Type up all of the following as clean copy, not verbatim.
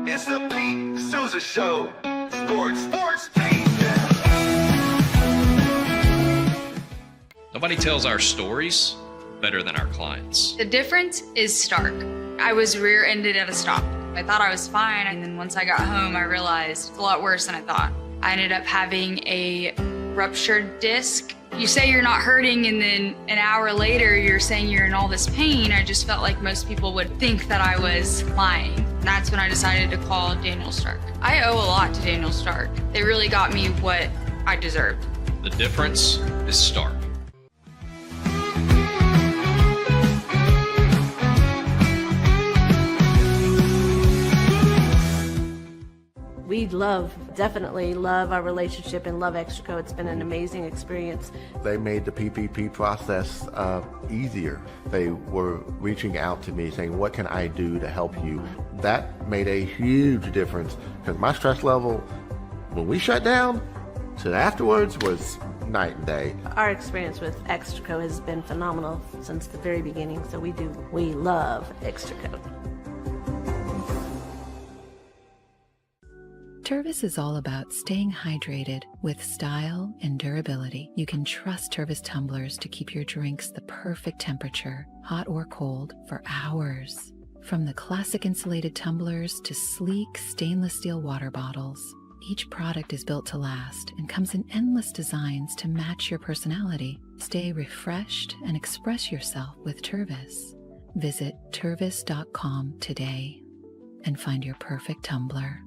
It's the Pete Sousa Show. Sports, Pete. Nobody tells our stories better than our clients. The difference is stark. I was rear-ended at a stop. I thought I was fine, and then once I got home, I realized it's a lot worse than I thought. I ended up having a ruptured disc. You say you're not hurting, and then an hour later, you're saying you're in all this pain. I just felt like most people would think that I was lying. That's when I decided to call Daniel Stark. I owe a lot to Daniel Stark. They really got me what I deserved. The difference is stark. We definitely love our relationship and love Extraco. It's been an amazing experience. They made the PPP process easier. They were reaching out to me saying, what can I do to help you? That made a huge difference because my stress level, when we shut down, to afterwards was night and day. Our experience with Extraco has been phenomenal since the very beginning, so we love Extraco. Tervis is all about staying hydrated with style and durability. You can trust Tervis tumblers to keep your drinks the perfect temperature, hot or cold, for hours. From the classic insulated tumblers to sleek stainless steel water bottles, each product is built to last and comes in endless designs to match your personality. Stay refreshed and express yourself with Tervis. Visit tervis.com today and find your perfect tumbler.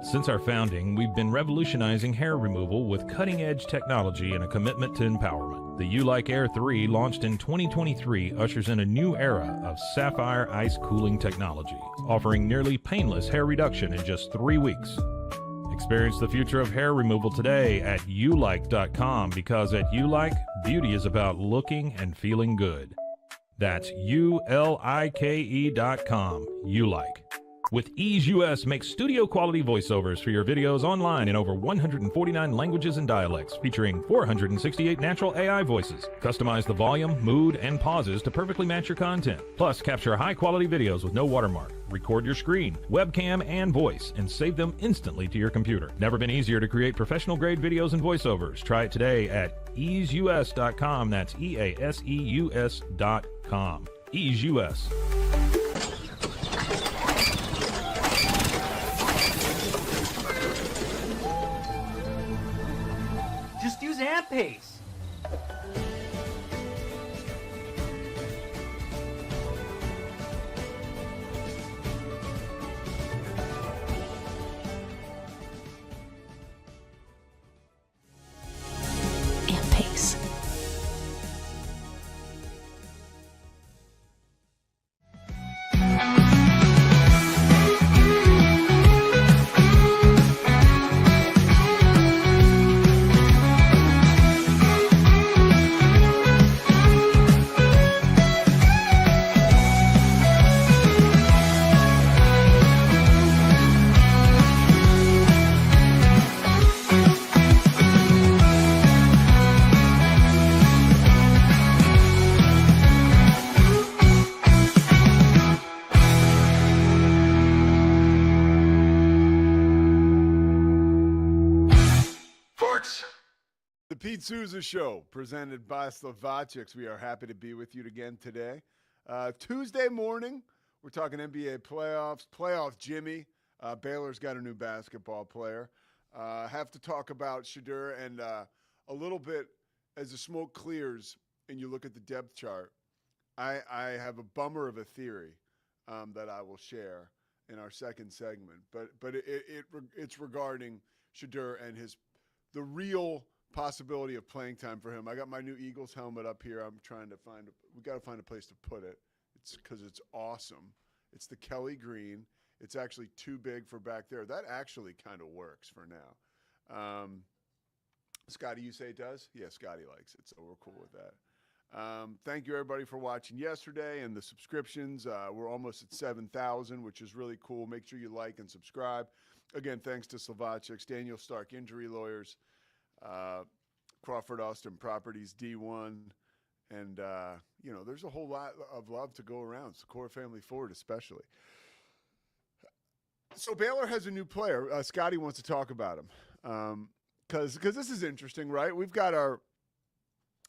Since our founding, we've been revolutionizing hair removal with cutting-edge technology and a commitment to empowerment. The U-Like Air 3, launched in 2023, ushers in a new era of sapphire ice cooling technology, offering nearly painless hair reduction in just 3 weeks. Experience the future of hair removal today at ulike.com, because at U-Like, beauty is about looking and feeling good. That's ulike.com. U-Like. With Ease US, make studio-quality voiceovers for your videos online in over 149 languages and dialects, featuring 468 natural AI voices. Customize the volume, mood, and pauses to perfectly match your content. Plus, capture high-quality videos with no watermark. Record your screen, webcam, and voice, and save them instantly to your computer. Never been easier to create professional-grade videos and voiceovers. Try it today at easeus.com. That's EASEUS.com. Ease US. Just use AMP-Pace. AMP-Pace. The Pete Sousa Show, presented by Slovacics. We are happy to be with you again today. Tuesday morning, we're talking NBA playoffs. Playoff Jimmy. Baylor's got a new basketball player. Have to talk about Shedeur, and a little bit as the smoke clears and you look at the depth chart. I have a bummer of a theory that I will share in our second segment, but it's regarding Shedeur and the real possibility of playing time for him. I got my new Eagles helmet up here. I'm trying to we got to find a place to put it. It's because it's awesome. It's the Kelly green. It's actually too big for back there. That actually kind of works for now. Scotty, you say it does? Yeah, Scotty likes it, so we're cool with that. Thank you, everybody, for watching yesterday and the subscriptions. We're almost at 7,000, which is really cool. Make sure you like and subscribe. Again, thanks to Slovacics, Daniel Stark Injury Lawyers. Crawford Austin Properties D1. And, there's a whole lot of love to go around. Secor Family Ford especially. So Baylor has a new player. Scotty wants to talk about him because this is interesting, right? We've got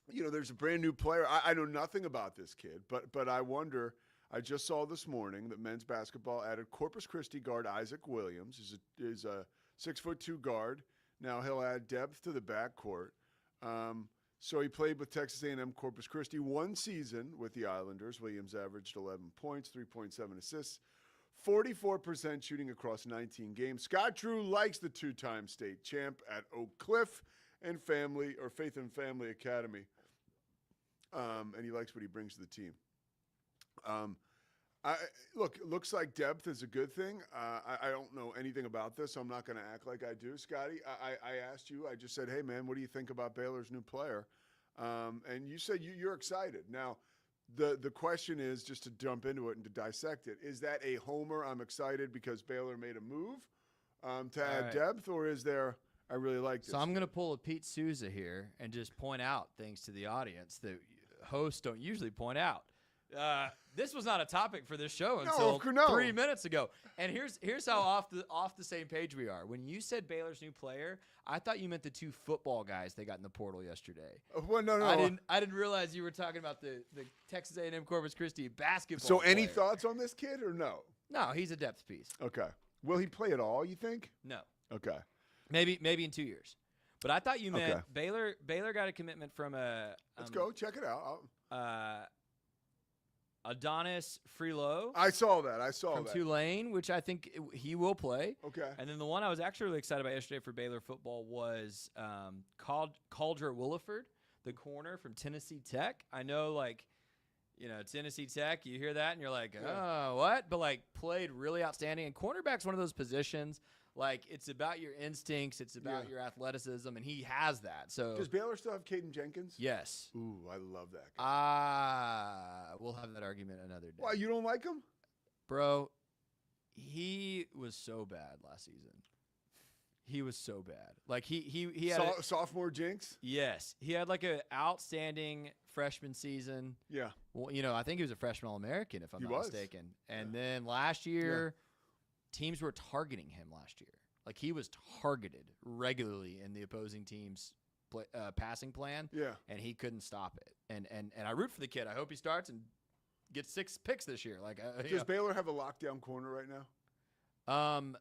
there's a brand new player. I know nothing about this kid, but I wonder. I just saw this morning that men's basketball added Corpus Christi guard Isaac Williams. Is a 6'2" guard. Now he'll add depth to the backcourt. So he played with Texas A&M Corpus Christi one season with the Islanders. Williams averaged 11 points, 3.7 assists, 44% shooting across 19 games. Scott Drew likes the two-time state champ at Oak Cliff and Faith and Family Academy. And he likes what he brings to the team. It looks like depth is a good thing. I don't know anything about this, so I'm not going to act like I do. Scotty, I asked you, I just said, hey, man, what do you think about Baylor's new player? And you said you're excited. Now, the question is, just to jump into it and to dissect it, is that a homer, I'm excited because Baylor made a move to add depth, or is there, I really like this? So I'm going to pull a Pete Sousa here and just point out things to the audience that hosts don't usually point out. This was not a topic for this show until 3 minutes ago. And here's how off the same page we are. When you said Baylor's new player, I thought you meant the two football guys they got in the portal yesterday. Well, no. I didn't realize you were talking about the Texas A&M Corpus Christi basketball So player. any thoughts on this kid or no? No, he's a depth piece. Okay. Will he play at all, you think? No. Okay. Maybe in 2 years. But I thought you meant Baylor got a commitment from a Let's go. Check it out. Adonis Freelo. I saw that. From Tulane, which I think he will play. Okay. And then the one I was actually really excited about yesterday for Baylor football was Caldra Williford, the corner from Tennessee Tech. I know, Tennessee Tech, you hear that and you're like, oh, what? But, played really outstanding. And cornerback's one of those positions, it's about your instincts. It's about your athleticism, and he has that. So does Baylor still have Caden Jenkins? Yes. Ooh, I love that guy. We'll have that argument another day. Why, you don't like him? Bro, he was so bad last season. He was so bad. He had sophomore jinx? Yes. He had an outstanding freshman season. Yeah. Well, I think he was a freshman All-American, if I'm not mistaken. And then last year, teams were targeting him last year. He was targeted regularly in the opposing team's passing plan. Yeah. And he couldn't stop it. And I root for the kid. I hope he starts and gets 6 picks this year. Does Baylor have a lockdown corner right now?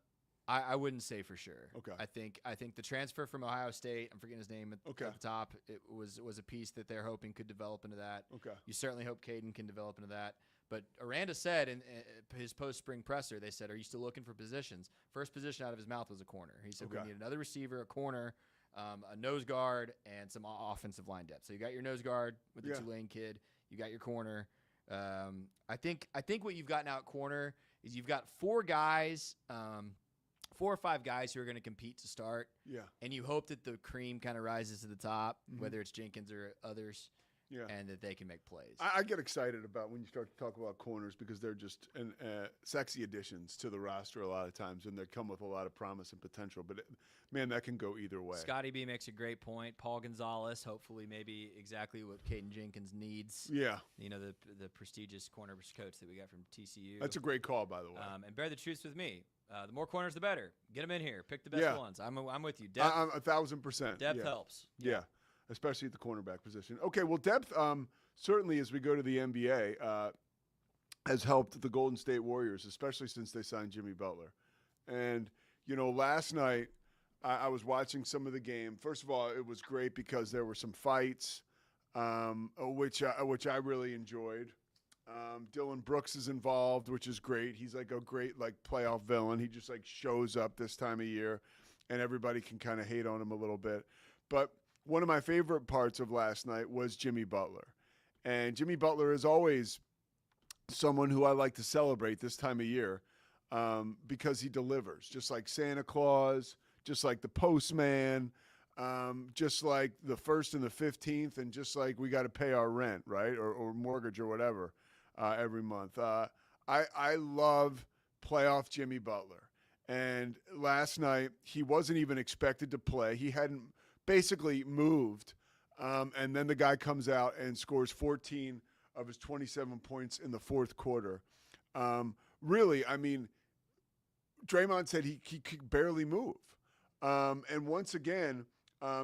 I wouldn't say for sure. Okay. I think the transfer from Ohio State, I'm forgetting his name at the top, it was a piece that they're hoping could develop into that. Okay. You certainly hope Caden can develop into that. But Aranda said in his post-spring presser, they said, are you still looking for positions? First position out of his mouth was a corner. He said, we need another receiver, a corner, a nose guard, and some offensive line depth. So you got your nose guard with the Tulane kid. You got your corner. I think what you've got now at corner is you've got 4 or 5 guys who are going to compete to start. Yeah. And you hope that the cream kind of rises to the top, whether it's Jenkins or others. Yeah. And that they can make plays. I get excited about when you start to talk about corners because they're just sexy additions to the roster a lot of times, and they come with a lot of promise and potential. But, man, that can go either way. Scotty B makes a great point. Paul Gonzalez, hopefully maybe exactly what Caden Jenkins needs. Yeah. The prestigious corners coach that we got from TCU. That's a great call, by the way. And bear the truth with me. The more corners, the better. Get them in here. Pick the best ones. I'm with you. Depth, I'm 1,000%. Depth helps. Yeah. Especially at the cornerback position. Okay, well, depth certainly as we go to the NBA has helped the Golden State Warriors, especially since they signed Jimmy Butler. And, last night I was watching some of the game. First of all, it was great because there were some fights, which I really enjoyed. Dylan Brooks is involved, which is great. He's a great playoff villain. He just shows up this time of year, and everybody can kind of hate on him a little bit. But one of my favorite parts of last night was Jimmy Butler. And Jimmy Butler is always someone who I like to celebrate this time of year because he delivers, just like Santa Claus, just like the postman, just like the 1st and the 15th, and just like we got to pay our rent, right, or mortgage or whatever every month. I love playoff Jimmy Butler. And last night he wasn't even expected to play. He hadn't basically moved And then the guy comes out and scores 14 of his 27 points in the fourth quarter. Really, I mean, Draymond said he could barely move. And once again,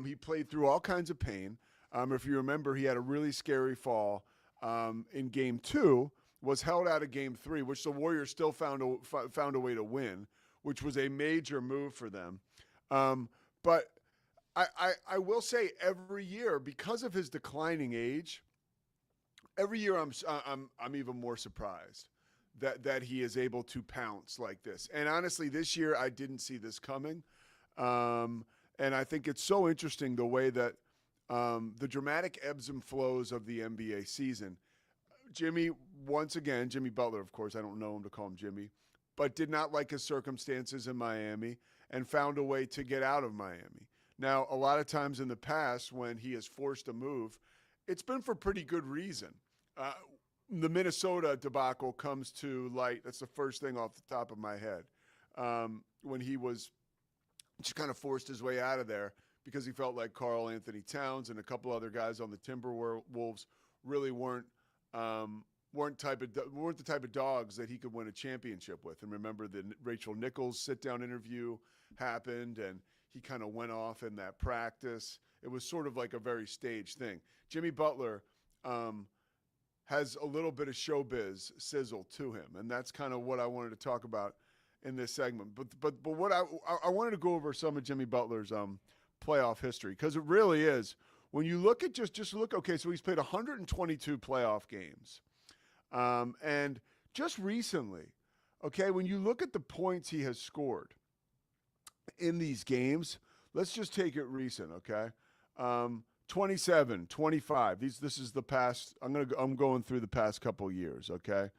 he played through all kinds of pain. If you remember, he had a really scary fall in Game 2, was held out of Game 3, which the Warriors still found a way to win, which was a major move for them. But I will say every year, because of his declining age, every year I'm even more surprised that he is able to pounce like this. And honestly, this year I didn't see this coming. And I think it's so interesting the way that the dramatic ebbs and flows of the NBA season. Jimmy Butler, of course, I don't know him to call him Jimmy, but did not like his circumstances in Miami and found a way to get out of Miami. Now, a lot of times in the past when he has forced a move, it's been for pretty good reason. The Minnesota debacle comes to light. That's the first thing off the top of my head. When he was just kind of forced his way out of there because he felt like Karl Anthony Towns and a couple other guys on the Timberwolves really weren't the type of dogs that he could win a championship with. And remember, the Rachel Nichols sit-down interview happened, and he kind of went off in that practice. It was sort of like a very staged thing. Jimmy Butler has a little bit of showbiz sizzle to him, and that's kind of what I wanted to talk about in this segment. But what I wanted to go over some of Jimmy Butler's playoff history, because it really is. When you look at just look, okay, so he's played 122 playoff games. And just recently, okay, when you look at the points he has scored in these games, let's just take it recent, okay? 27, 25. This is the past. I'm going through the past couple years, okay?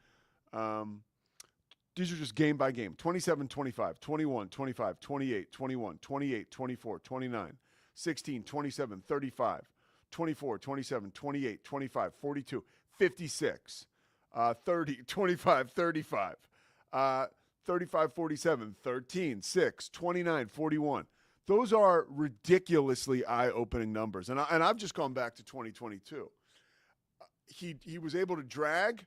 These are just game by game. 27, 25, 21, 25, 28, 21, 28, 24, 29, 16, 27, 35, 24, 27, 28, 25, 42, 56, 30, 25, 35, 35, 47, 13, 6, 29, 41. Those are ridiculously eye-opening numbers. And I've just gone back to 2022. He was able to drag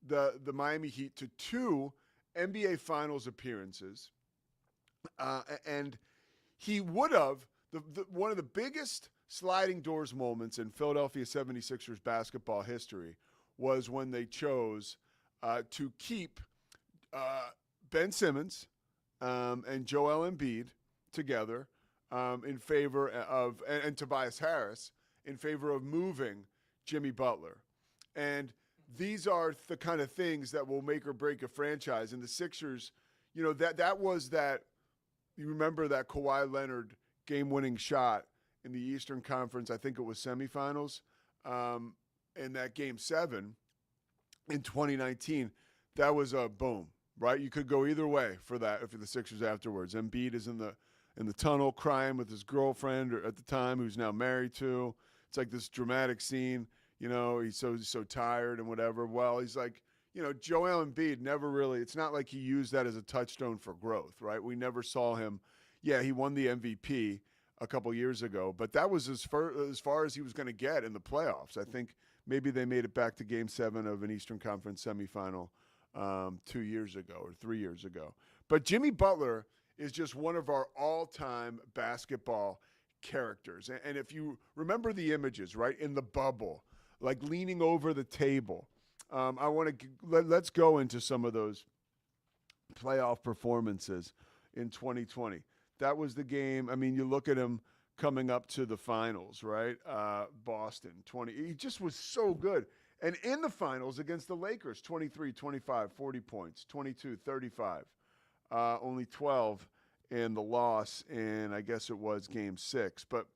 the Miami Heat to 2 NBA Finals appearances. And he would have, one of the biggest sliding doors moments in Philadelphia 76ers basketball history was when they chose to keep Ben Simmons and Joel Embiid together in favor of, and Tobias Harris, in favor of moving Jimmy Butler. And these are the kind of things that will make or break a franchise. And the Sixers, you know, that was that, you remember that Kawhi Leonard game-winning shot in the Eastern Conference, I think it was semifinals, in that Game 7 in 2019. That was a boom, right? You could go either way for that, for the Sixers afterwards. Embiid is in the tunnel crying with his girlfriend at the time, who's now married to. It's like this dramatic scene. You know, he's so tired and whatever. Well, he's like, you know, Joel Embiid never really, it's not like he used that as a touchstone for growth, right? We never saw him. Yeah, he won the MVP a couple years ago, but that was as far as he was going to get in the playoffs. I think maybe they made it back to Game 7 of an Eastern Conference semifinal 2 years ago or 3 years ago. But Jimmy Butler is just one of our all-time basketball characters. And if you remember the images, right, in the bubble, like leaning over the table, I want to let's go into some of those playoff performances in 2020. That was the game. I mean, you look at him coming up to the finals, right? Boston, 20. He just was so good. And in the finals against the Lakers, 23, 25, 40 points, 22, 35. Only 12 in the loss, and I guess it was Game 6. But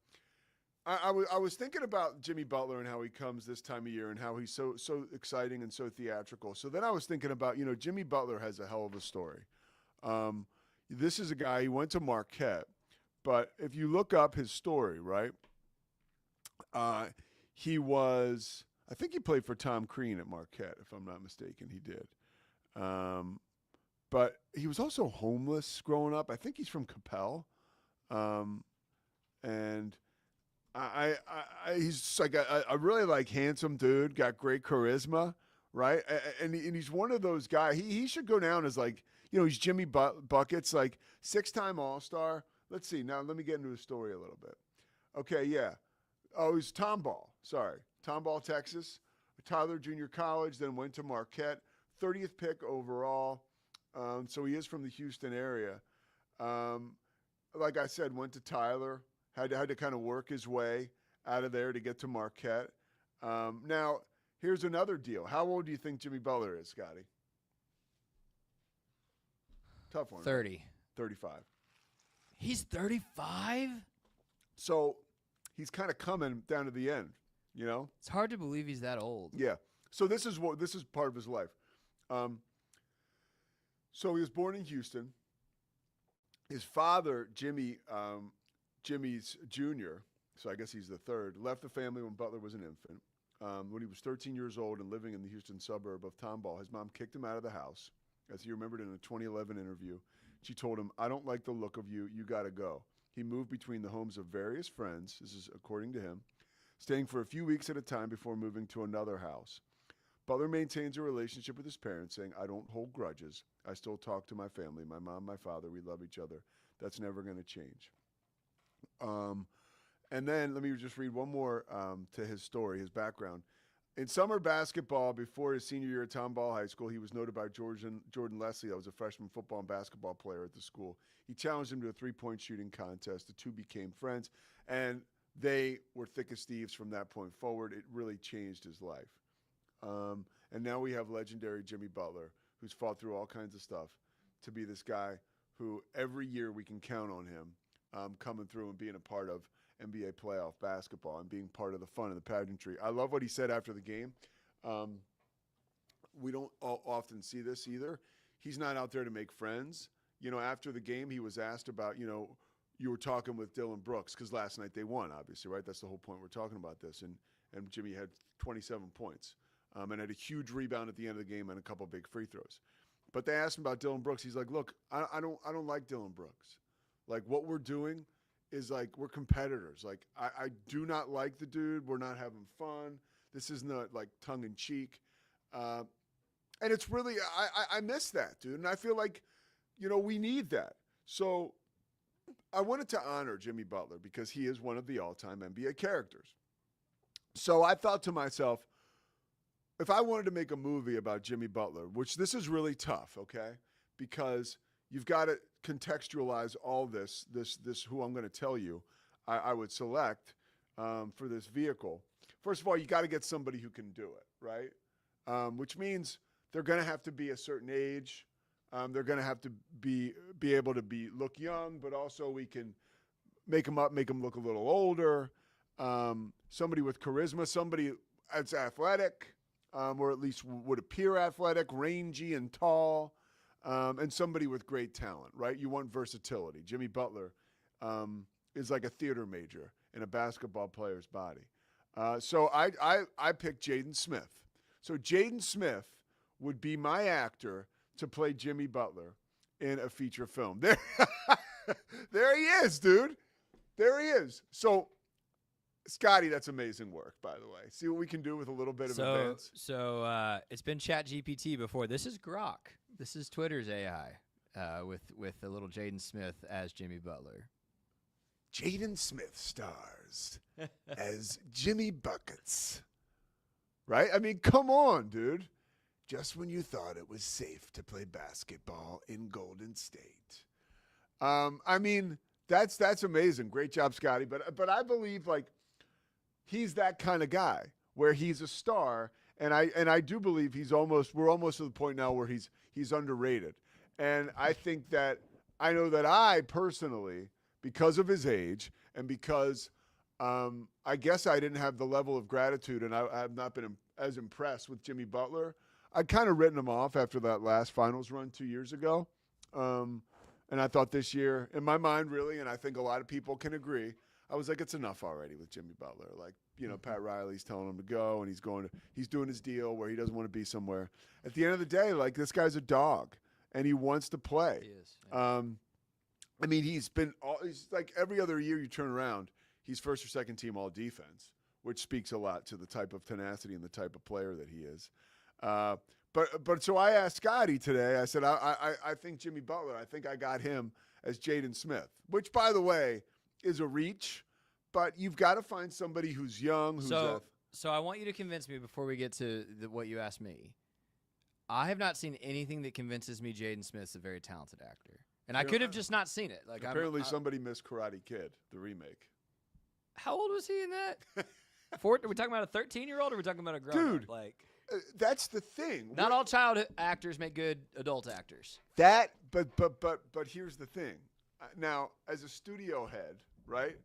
I was thinking about Jimmy Butler and how he comes this time of year and how he's so exciting and so theatrical. So then I was thinking about, you know, Jimmy Butler has a hell of a story. This is a guy, he went to Marquette, but if you look up his story, right, he was, I think he played for Tom Crean at Marquette, if I'm not mistaken, he did. But he was also homeless growing up. I think he's from Capel. And I he's like a really like handsome dude, got great charisma, right? And he's one of those guys. He should go down as like, he's Jimmy Buckets, like 6-time All-Star. Let's see. Now let me get into his story a little bit. Okay, yeah. Oh, he's Tomball. Sorry, Tomball, Texas. Tyler Junior College, then went to Marquette. 30th pick overall. So he is from the Houston area. Like I said, went to Tyler. Had to kind of work his way out of there to get to Marquette. Now, here's another deal. How old do you think Jimmy Butler is, Scotty? Tough one. 30. Right? 35. He's 35? So he's kind of coming down to the end, It's hard to believe he's that old. Yeah. So this is part of his life. So he was born in Houston. His father, Jimmy's Jr., so I guess he's the third, left the family when Butler was an infant. When he was 13 years old and living in the Houston suburb of Tomball, his mom kicked him out of the house. As he remembered in a 2011 interview, she told him, "I don't like the look of you. You got to go." He moved between the homes of various friends, this is according to him, staying for a few weeks at a time before moving to another house. Butler maintains a relationship with his parents, saying, "I don't hold grudges. I still talk to my family, my mom, my father. We love each other. That's never going to change." And then let me just read one more to his story, his background. In summer basketball, before his senior year at Tomball High School, he was noted by Jordan Leslie, that was a freshman football and basketball player at the school. He challenged him to a three-point shooting contest. The two became friends, and they were thick as thieves from that point forward. It really changed his life. And now we have legendary Jimmy Butler, who's fought through all kinds of stuff to be this guy who every year we can count on him coming through and being a part of NBA playoff basketball and being part of the fun and the pageantry. I love what he said after the game. We don't often see this either. He's not out there to make friends. After the game, he was asked about, you were talking with Dylan Brooks because last night they won, obviously, right? That's the whole point we're talking about this. And Jimmy had 27 points and had a huge rebound at the end of the game and a couple big free throws. But they asked him about Dylan Brooks. He's like, "Look, I don't like Dylan Brooks. Like what we're doing is like we're competitors. Like I do not like the dude. We're not having fun. This is not like tongue in cheek." And it's really I miss that, dude. And I feel like, we need that. So I wanted to honor Jimmy Butler because he is one of the all-time NBA characters. So I thought to myself, if I wanted to make a movie about Jimmy Butler, which this is really tough, okay? Because you've got to contextualize all this who I'm going to tell you I would select for this vehicle. First of all, you got to get somebody who can do it, right? Which means they're going to have to be a certain age. They're going to have to be able to look young, but also we can make them look a little older. Somebody with charisma, somebody that's athletic, or at least would appear athletic, rangy and tall. And somebody with great talent, right? You want versatility. Jimmy Butler is like a theater major in a basketball player's body. So I picked Jaden Smith. So Jaden Smith would be my actor to play Jimmy Butler in a feature film. There he is, dude. There he is. So, Scotty, that's amazing work, by the way. See what we can do with a little bit of advance. So it's been ChatGPT before. This is Grok. This is Twitter's AI with a little Jaden Smith as Jimmy Butler. Jaden Smith stars as Jimmy Buckets. Right? I mean, come on, dude. Just when you thought it was safe to play basketball in Golden State. I mean, that's amazing. Great job, Scotty. But I believe like he's that kind of guy where he's a star, and I do believe we're almost to the point now where he's underrated. And I think that I know that I personally, because of his age and because I guess I didn't have the level of gratitude and I have not been as impressed with Jimmy Butler, I'd kind of written him off after that last finals run 2 years ago. And I thought this year, in my mind really, and I think a lot of people can agree, I was like, it's enough already with Jimmy Butler. Like, Pat Riley's telling him to go, and he's doing his deal where he doesn't want to be somewhere. At the end of the day, like, this guy's a dog, and he wants to play. He is. Yeah. I mean, he's like every other year you turn around, he's first or second team all defense, which speaks a lot to the type of tenacity and the type of player that he is. But so I asked Scotty today. I said I think Jimmy Butler. I think I got him as Jaden Smith, which by the way is a reach. But you've got to find somebody who's young. Who's so I want you to convince me before we get to what you asked me. I have not seen anything that convinces me Jaden Smith's a very talented actor, and I could have just not seen it. Like apparently somebody missed Karate Kid, the remake. How old was he in that? Are we talking about a 13-year-old, or are we talking about a grown-up? Dude, like that's the thing. Not all child actors make good adult actors. But here's the thing. Now, as a studio head, right?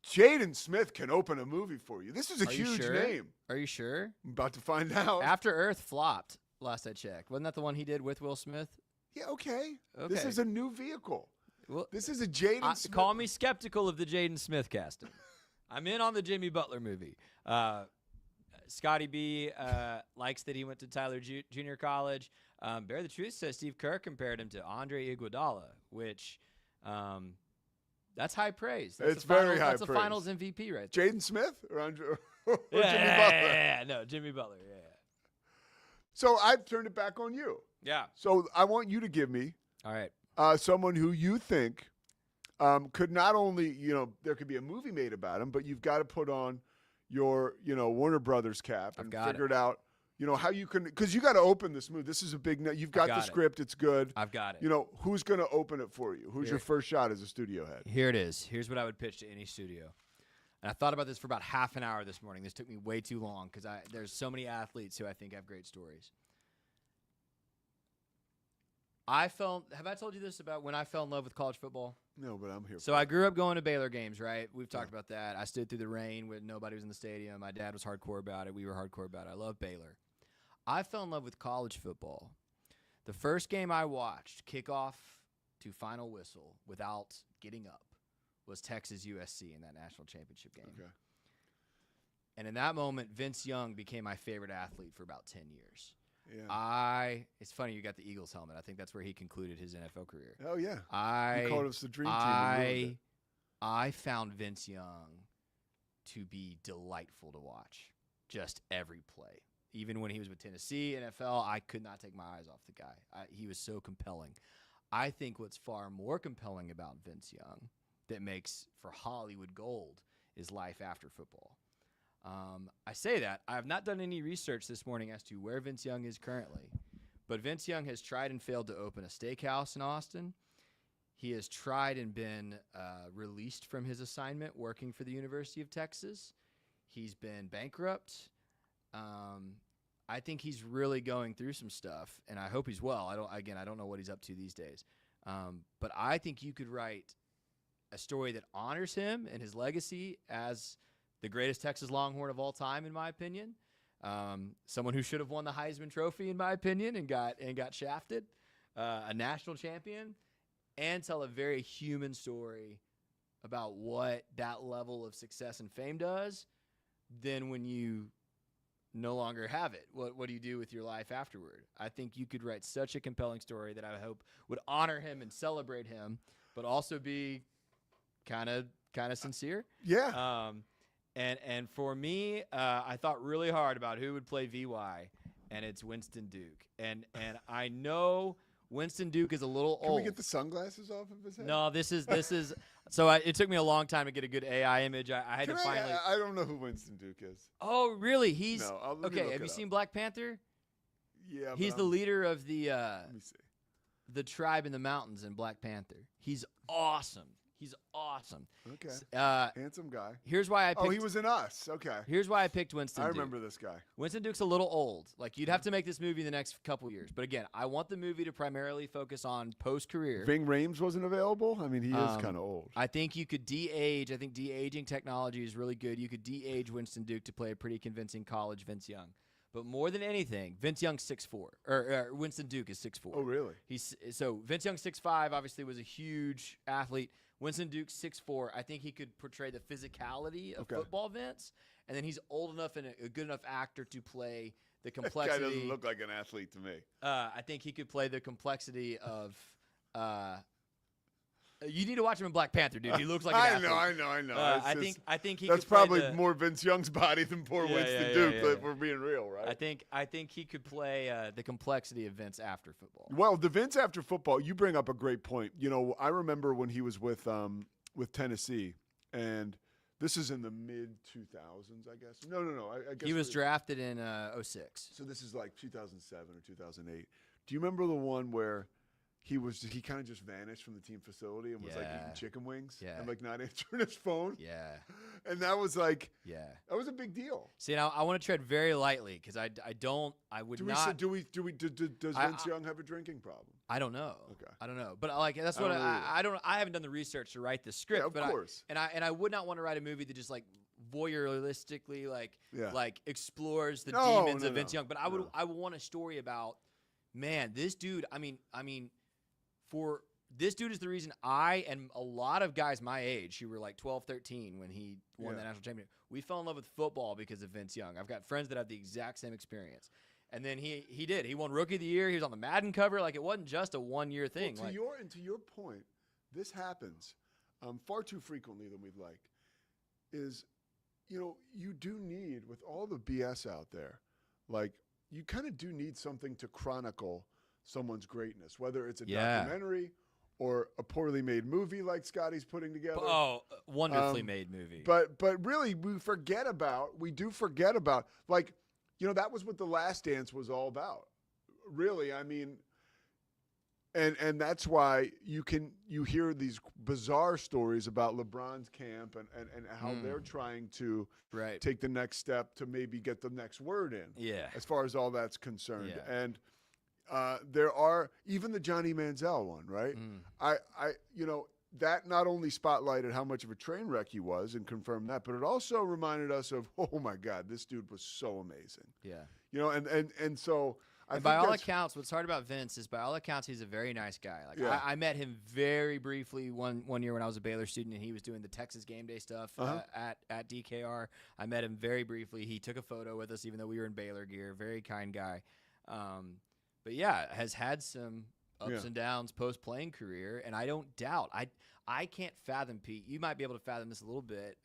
Jaden Smith can open a movie for you. This is a huge name. Are you sure? I'm about to find out. After Earth flopped, last I checked. Wasn't that the one he did with Will Smith? Yeah, okay. This is a new vehicle. Well, this is a Jaden Smith. Call me skeptical of the Jaden Smith casting. I'm in on the Jimmy Butler movie. Scotty B likes that he went to Tyler Junior College. Bear the Truth says Steve Kerr compared him to Andre Iguodala, which that's high praise. That's it's very high praise. That's a Finals MVP right there. Jaden Smith or Andre? Or Jimmy Butler? Yeah, no, Jimmy Butler. Yeah. So I've turned it back on you. Yeah. So I want you to give me all right someone who you think could not only, there could be a movie made about him, but you've got to put on your, Warner Brothers cap and figure it out, how you can, because you got to open this movie. This is a big, you've got the script. It's good. I've got it. Who's going to open it for you? Who's your first shot as a studio head? Here it is. Here's what I would pitch to any studio. And I thought about this for about half an hour this morning. This took me way too long because there's so many athletes who I think have great stories. Have I told you this about when I fell in love with college football? No, but I'm here. So I grew up going to Baylor games, right? We've talked about that. I stood through the rain when nobody was in the stadium. My dad was hardcore about it. We were hardcore about it. I love Baylor. I fell in love with college football. The first game I watched, kickoff to final whistle, without getting up, was Texas USC in that national championship game. Okay. And in that moment, Vince Young became my favorite athlete for about 10 years. Yeah. It's funny you got the Eagles helmet. I think that's where he concluded his NFL career. Oh yeah. He called us the dream team. I found Vince Young to be delightful to watch. Just every play. Even when he was with Tennessee, NFL, I could not take my eyes off the guy. He was so compelling. I think what's far more compelling about Vince Young that makes for Hollywood gold is life after football. I say that. I have not done any research this morning as to where Vince Young is currently, but Vince Young has tried and failed to open a steakhouse in Austin. He has tried and been released from his assignment working for the University of Texas. He's been bankrupt. I think he's really going through some stuff, and I hope he's well. I don't know what he's up to these days. But I think you could write a story that honors him and his legacy as the greatest Texas Longhorn of all time, in my opinion. Someone who should have won the Heisman Trophy, in my opinion, and got shafted. A national champion, and tell a very human story about what that level of success and fame does. Then when you no longer have it, what do you do with your life afterward? I think you could write such a compelling story that I hope would honor him and celebrate him, but also be kind of sincere. Yeah. And for me, I thought really hard about who would play VY, and it's Winston Duke. And I know Winston Duke is a little old. Can we get the sunglasses off of his head? No, this is. So it took me a long time to get a good AI image. I had to finally. I don't know who Winston Duke is. Oh, really? He's no. Okay. Have you seen Black Panther? Yeah. He's the leader of the. Let me see. The tribe in the mountains in Black Panther. He's awesome. He's awesome. Okay. Handsome guy. Here's why I picked. Oh, he was in Us. Okay. Here's why I picked Winston Duke. I remember this guy. Winston Duke's a little old. Like, you'd have to make this movie in the next couple years. But again, I want the movie to primarily focus on post-career. Ving Rhames wasn't available? I mean, he is kind of old. I think you could de-age. I think de-aging technology is really good. You could de-age Winston Duke to play a pretty convincing college Vince Young. But more than anything, Vince Young's 6'4", or Winston Duke is 6'4". Oh, really? So Vince Young 6'5", obviously was a huge athlete. Winston Duke 6'4". I think he could portray the physicality of football Vince, and then he's old enough and a good enough actor to play the complexity. That guy doesn't look like an athlete to me. I think he could play the complexity of You need to watch him in Black Panther, dude. He looks like an I athlete. know. I think he that's could play probably more Vince Young's body than poor Winston Duke, if we're being real, right? I think he could play the complexity of Vince after football. Well, the Vince after football, you bring up a great point. You know, I remember when he was with Tennessee, and this is in the mid 2000s, I guess. No. I guess He was drafted in 06. So this is like 2007 or 2008. Do you remember the one where he kind of just vanished from the team facility and was like eating chicken wings and like not answering his phone? Yeah. And that was like, that was a big deal. See, now I want to tread very lightly because I would not. Does Vince Young have a drinking problem? I don't know. Okay. I don't know, but that's what I don't. I haven't done the research to write the script. Yeah, of but course. I would not want to write a movie that just like voyeuristically like explores the demons of Vince Young. But I would want a story about, man, this dude. I mean, for this dude is the reason I and a lot of guys my age who were like 12, 13 when he won the national championship, we fell in love with football because of Vince Young. I've got friends that have the exact same experience. And then he did. He won Rookie of the Year. He was on the Madden cover. Like, it wasn't just a one-year thing. Well, to your point, this happens far too frequently than we'd like. Is, you know, you do need, with all the BS out there, like, you kind of do need something to chronicle someone's greatness, whether it's a documentary or a poorly made movie like Scotty's putting together. Oh, wonderfully made movie. But really, we do forget about, like, you know, that was what The Last Dance was all about. Really, I mean, and that's why you hear these bizarre stories about LeBron's camp and how they're trying to take the next step to maybe get the next word in. Yeah. As far as all that's concerned. Yeah. And there are even the Johnny Manziel one, right? I you know, that not only spotlighted how much of a train wreck he was and confirmed that, but it also reminded us of, oh my God, this dude was so amazing. Yeah. You know, and so and by all accounts, what's hard about Vince is by all accounts he's a very nice guy. Like I met him very briefly one year when I was a Baylor student and he was doing the Texas game day stuff at DKR. I met him very briefly. He took a photo with us even though we were in Baylor gear. Very kind guy. But yeah, has had some ups and downs post-playing career, and I don't doubt. I can't fathom, Pete. You might be able to fathom this a little bit,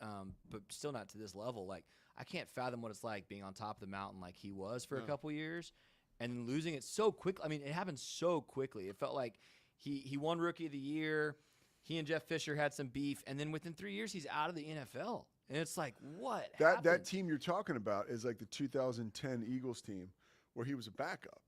but still not to this level. Like, I can't fathom what it's like being on top of the mountain like he was for a couple years and losing it so quickly. I mean, it happened so quickly. It felt like he won Rookie of the Year. He and Jeff Fisher had some beef, and then within 3 years, he's out of the NFL. And it's like, what happened? That team you're talking about is like the 2010 Eagles team where he was a backup.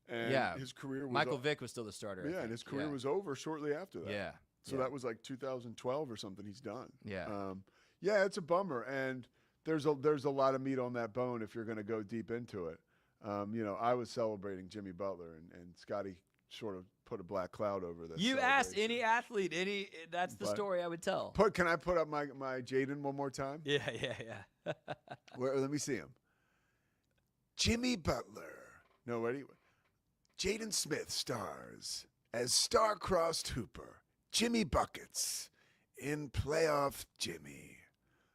And his career was Michael Vick was still the starter. Yeah, and his career was over shortly after that. Yeah. So that was like 2012 or something. He's done. Yeah. Yeah, it's a bummer, and there's a lot of meat on that bone if you're going to go deep into it. You know, I was celebrating Jimmy Butler, and Scotty sort of put a black cloud over this. You asked any athlete, that's the story I would tell. Can I put up my Jaden one more time? Yeah. Let me see him. Jimmy Butler. No, ready? Jaden Smith stars as star-crossed hooper Jimmy Buckets in Playoff Jimmy.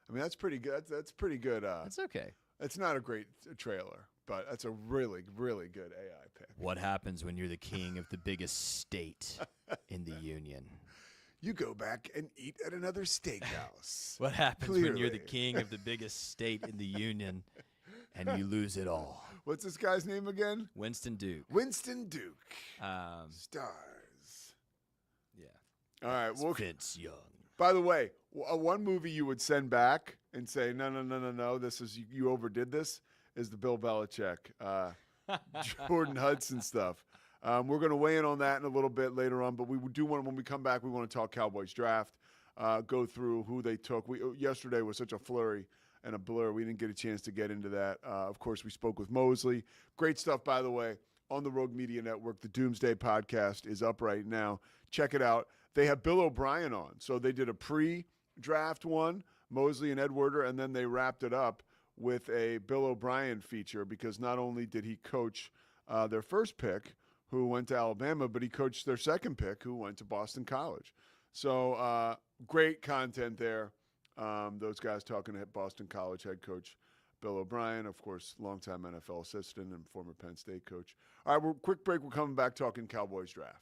I mean, that's pretty good. That's pretty good. That's okay. It's not a great trailer, but that's a really, really good AI pick. What happens when you're the king of the biggest state in the union? You go back and eat at another steakhouse. What happens when you're the king of the biggest state in the union and you lose it all? What's this guy's name again? Winston Duke. Winston Duke. Stars. Yeah. All right. Well, Vince Young. By the way, one movie you would send back and say, no, this is you overdid this, is the Bill Belichick, Jordan Hudson stuff. We're going to weigh in on that in a little bit later on, but we do want, when we come back, we want to talk Cowboys draft, go through who they took. Yesterday was such a flurry and a blur. We didn't get a chance to get into that. Of course, we spoke with Mosley. Great stuff, by the way, on the Rogue Media Network. The Doomsday Podcast is up right now. Check it out. They have Bill O'Brien on. So they did a pre-draft one, Mosley and Ed Werder, and then they wrapped it up with a Bill O'Brien feature because not only did he coach their first pick, who went to Alabama, but he coached their second pick, who went to Boston College. So great content there. Those guys talking to Boston College head coach Bill O'Brien, of course, longtime NFL assistant and former Penn State coach. All right, quick break. We're coming back talking Cowboys draft.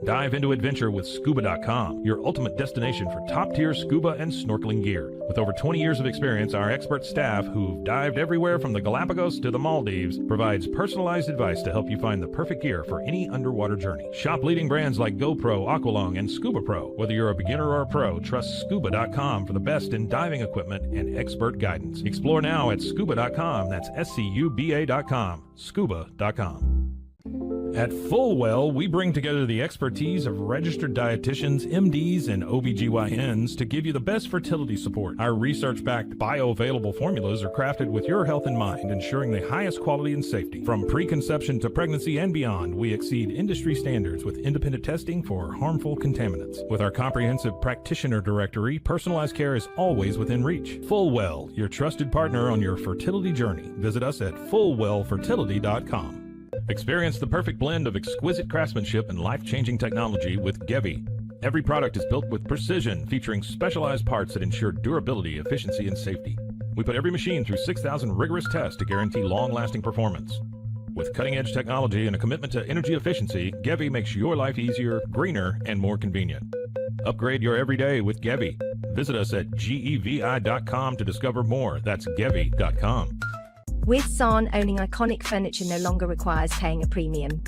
Dive into adventure with Scuba.com, your ultimate destination for top-tier scuba and snorkeling gear. With over 20 years of experience, our expert staff, who've dived everywhere from the Galapagos to the Maldives, provides personalized advice to help you find the perfect gear for any underwater journey. Shop leading brands like GoPro, Aqualung, and Scuba Pro. Whether you're a beginner or a pro, trust Scuba.com for the best in diving equipment and expert guidance. Explore now at Scuba.com. That's SCUBA.com. Scuba.com. At Fullwell, we bring together the expertise of registered dietitians, MDs, and OBGYNs to give you the best fertility support. Our research-backed bioavailable formulas are crafted with your health in mind, ensuring the highest quality and safety. From preconception to pregnancy and beyond, we exceed industry standards with independent testing for harmful contaminants. With our comprehensive practitioner directory, personalized care is always within reach. Fullwell, your trusted partner on your fertility journey. Visit us at fullwellfertility.com. Experience the perfect blend of exquisite craftsmanship and life-changing technology with Gevi. Every product is built with precision, featuring specialized parts that ensure durability, efficiency, and safety. We put every machine through 6,000 rigorous tests to guarantee long-lasting performance. With cutting-edge technology and a commitment to energy efficiency, Gevi makes your life easier, greener, and more convenient. Upgrade your everyday with Gevi. Visit us at gevi.com to discover more. That's gevi.com. With San, owning iconic furniture no longer requires paying a premium.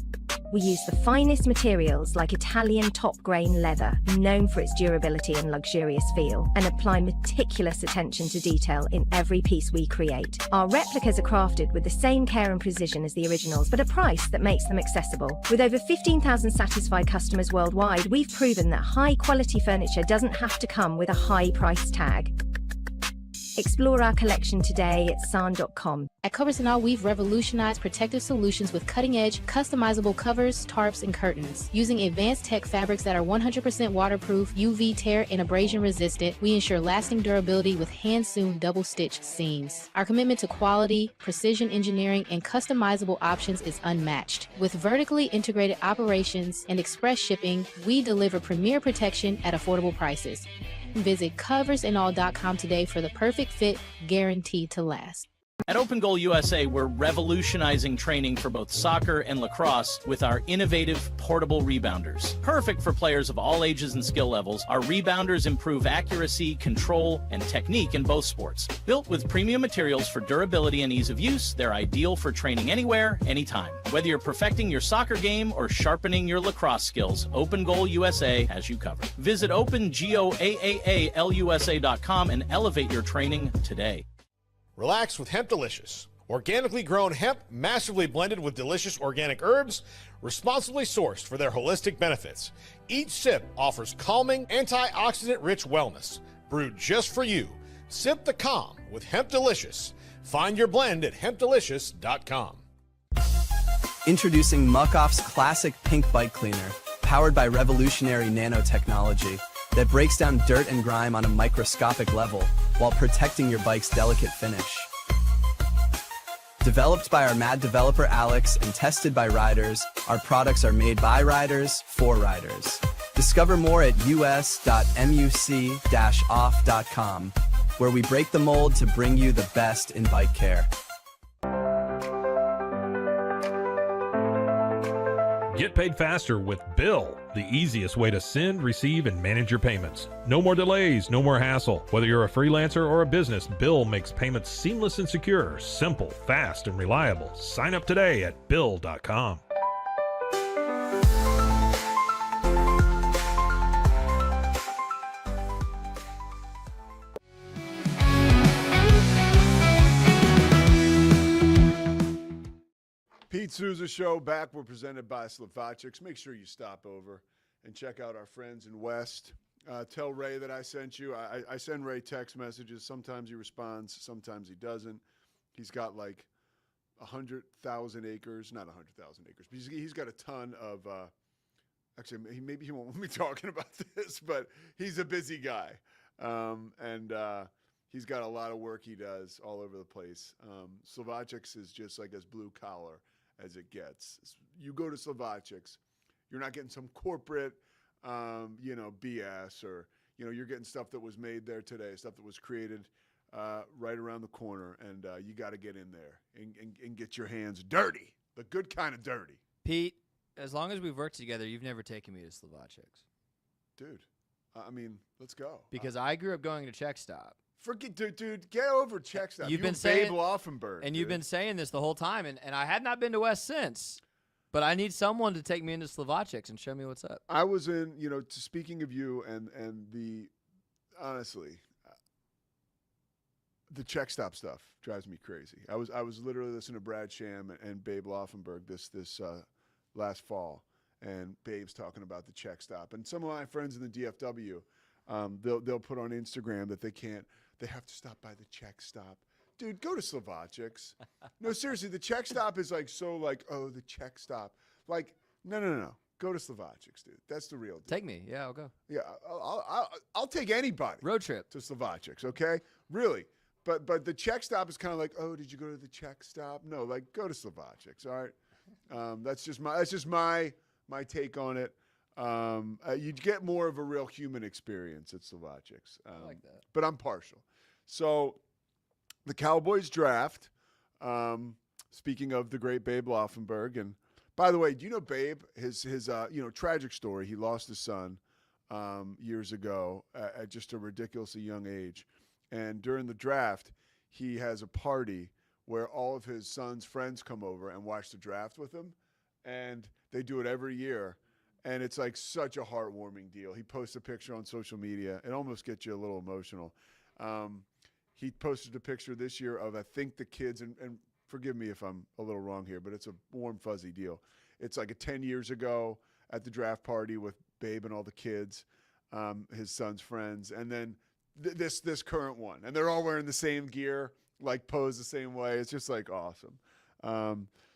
We use the finest materials like Italian top-grain leather, known for its durability and luxurious feel, and apply meticulous attention to detail in every piece we create. Our replicas are crafted with the same care and precision as the originals, but at a price that makes them accessible. With over 15,000 satisfied customers worldwide, we've proven that high-quality furniture doesn't have to come with a high price tag. Explore our collection today at san.com. At Covers & All, we've revolutionized protective solutions with cutting-edge, customizable covers, tarps, and curtains. Using advanced tech fabrics that are 100% waterproof, UV tear, and abrasion resistant, we ensure lasting durability with hand-sewn double-stitch seams. Our commitment to quality, precision engineering, and customizable options is unmatched. With vertically integrated operations and express shipping, we deliver premier protection at affordable prices. Visit coversandall.com today for the perfect fit, guaranteed to last. At Open Goal USA, we're revolutionizing training for both soccer and lacrosse with our innovative portable rebounders. Perfect for players of all ages and skill levels, our rebounders improve accuracy, control, and technique in both sports. Built with premium materials for durability and ease of use, they're ideal for training anywhere, anytime. Whether you're perfecting your soccer game or sharpening your lacrosse skills, Open Goal USA has you covered. Visit OpenGoAAALUSA.com and elevate your training today. Relax with Hemp Delicious. Organically grown hemp, massively blended with delicious organic herbs, responsibly sourced for their holistic benefits. Each sip offers calming, antioxidant-rich wellness. Brewed just for you. Sip the calm with Hemp Delicious. Find your blend at hempdelicious.com. Introducing Muck-Off's classic pink bike cleaner, powered by revolutionary nanotechnology that breaks down dirt and grime on a microscopic level while protecting your bike's delicate finish. Developed by our mad developer Alex and tested by riders, our products are made by riders for riders. Discover more at us.muc-off.com, where we break the mold to bring you the best in bike care. Get paid faster with Bill, the easiest way to send, receive, and manage your payments. No more delays, no more hassle. Whether you're a freelancer or a business, Bill makes payments seamless and secure, simple, fast, and reliable. Sign up today at Bill.com. Pete Sousa Show back. We're presented by Slovacics. Make sure you stop over and check out our friends in West. Tell Ray that I sent you. I send Ray text messages. Sometimes he responds, sometimes he doesn't. He's got like 100,000 acres. Not 100,000 acres, but he's got a ton of actually, maybe he won't want me talking about this, but he's a busy guy. And he's got a lot of work he does all over the place. Slovacics is just like as blue collar as it gets. You go to Slovacics, you're not getting some corporate, BS, or, you're getting stuff that was made there today, stuff that was created right around the corner, and you got to get in there and get your hands dirty, the good kind of dirty. Pete, As long as we've worked together, you've never taken me to Slovacek's. Dude, I mean, let's go. Because I grew up going to Czech Stop. Forget, dude, get over Czech Stop. You've You been and saying, Babe Laufenberg, and you've dude. been saying this the whole time, and I had not been to West since. But I need someone to take me into Slovacek's and show me what's up. I was in, speaking of you and the, honestly, the Czech Stop stuff drives me crazy. I was literally listening to Brad Sham and Babe Laufenberg this last fall, and Babe's talking about the Czech Stop. And some of my friends in the DFW, they'll put on Instagram that they have to stop by the Czech Stop. Dude, go to Slovacek's. No, seriously, the Czech Stop is oh, the Czech Stop. Like, no. Go to Slovacek's, dude. That's the real deal. Take me. Yeah, I'll go. Yeah, I'll take anybody. Road trip. To Slovacek's, okay? Really. But the Czech Stop is kind of like, oh, did you go to the Czech Stop? No, like, go to Slovacek's, all right? That's just my take on it. You'd get more of a real human experience at Slovacek's. I like that. But I'm partial. So the Cowboys draft, speaking of the great Babe Laufenberg, and by the way, do you know Babe, his tragic story, he lost his son years ago at just a ridiculously young age. And during the draft, he has a party where all of his son's friends come over and watch the draft with him. And they do it every year. And it's like such a heartwarming deal. He posts a picture on social media. It almost gets you a little emotional. He posted a picture this year of, I think, the kids, and forgive me if I'm a little wrong here, but it's a warm, fuzzy deal. It's like 10 years ago at the draft party with Babe and all the kids, his son's friends, and then this current one. And they're all wearing the same gear, like posed the same way. It's just like awesome.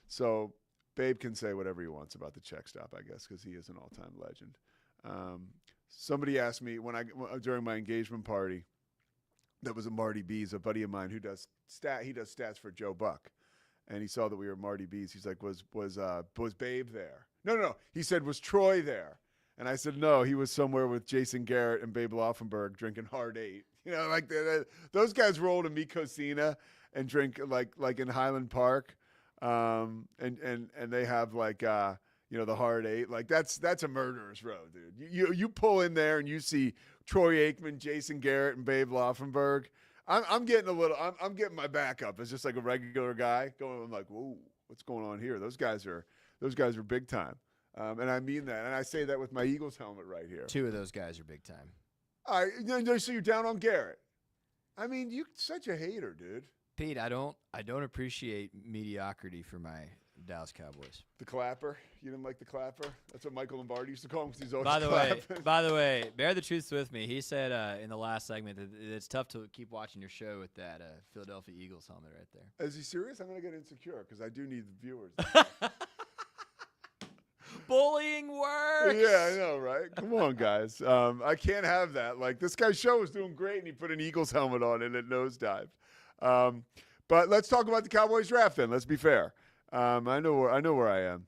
So Babe can say whatever he wants about the Czech Stop, I guess, because he is an all-time legend. Somebody asked me during my engagement party, that was a Marty B's, a buddy of mine who does stats for Joe Buck, and he saw that we were Marty B's. He's like, was Babe there? No. He said, was Troy there? And I said, no, he was somewhere with Jason Garrett and Babe Laufenberg drinking Hard 8. Like those guys roll to Mi Cocina and drink like in Highland Park, and they have the Hard 8. Like that's a murderer's row, dude. You pull in there and you see Troy Aikman, Jason Garrett, and Babe Laufenberg. I'm getting my back up as just like a regular guy going. I'm like, whoa, what's going on here? Those guys are big time. And I mean that. And I say that with my Eagles helmet right here. 2 of those guys are big time. All right, so you're down on Garrett. I mean, you're such a hater, dude. Pete, I don't appreciate mediocrity for my Dallas Cowboys. The clapper? You didn't like the clapper? That's what Michael Lombardi used to call him because he's always clapping. By the way, bear the truth with me. He said in the last segment that it's tough to keep watching your show with that Philadelphia Eagles helmet right there. Is he serious? I'm going to get insecure because I do need the viewers. Bullying works. Yeah, I know, right? Come on, guys. I can't have that. Like, this guy's show was doing great, and he put an Eagles helmet on, and it nosedived. But let's talk about the Cowboys draft then. Let's be fair. I know where I am.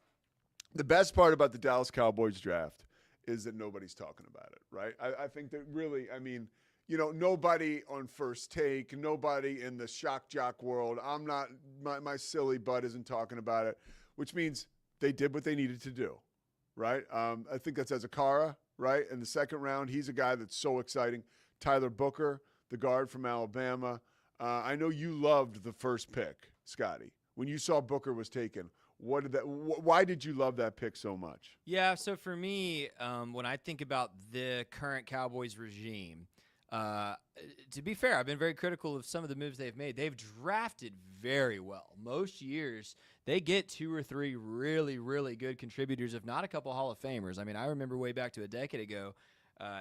The best part about the Dallas Cowboys draft is that nobody's talking about it, right? I think that really, I mean, nobody on First Take, nobody in the shock jock world. I'm not, my silly butt isn't talking about it, which means they did what they needed to do, right? I think that's Ezekara, right? In the second round, he's a guy that's so exciting. Tyler Booker, the guard from Alabama. I know you loved the first pick, Scotty. When you saw Booker was taken, why did you love that pick so much? Yeah, so for me, when I think about the current Cowboys regime, to be fair, I've been very critical of some of the moves they've made. They've drafted very well. Most years, they get 2 or 3 really, really good contributors, if not a couple Hall of Famers. I mean, I remember way back to a decade ago,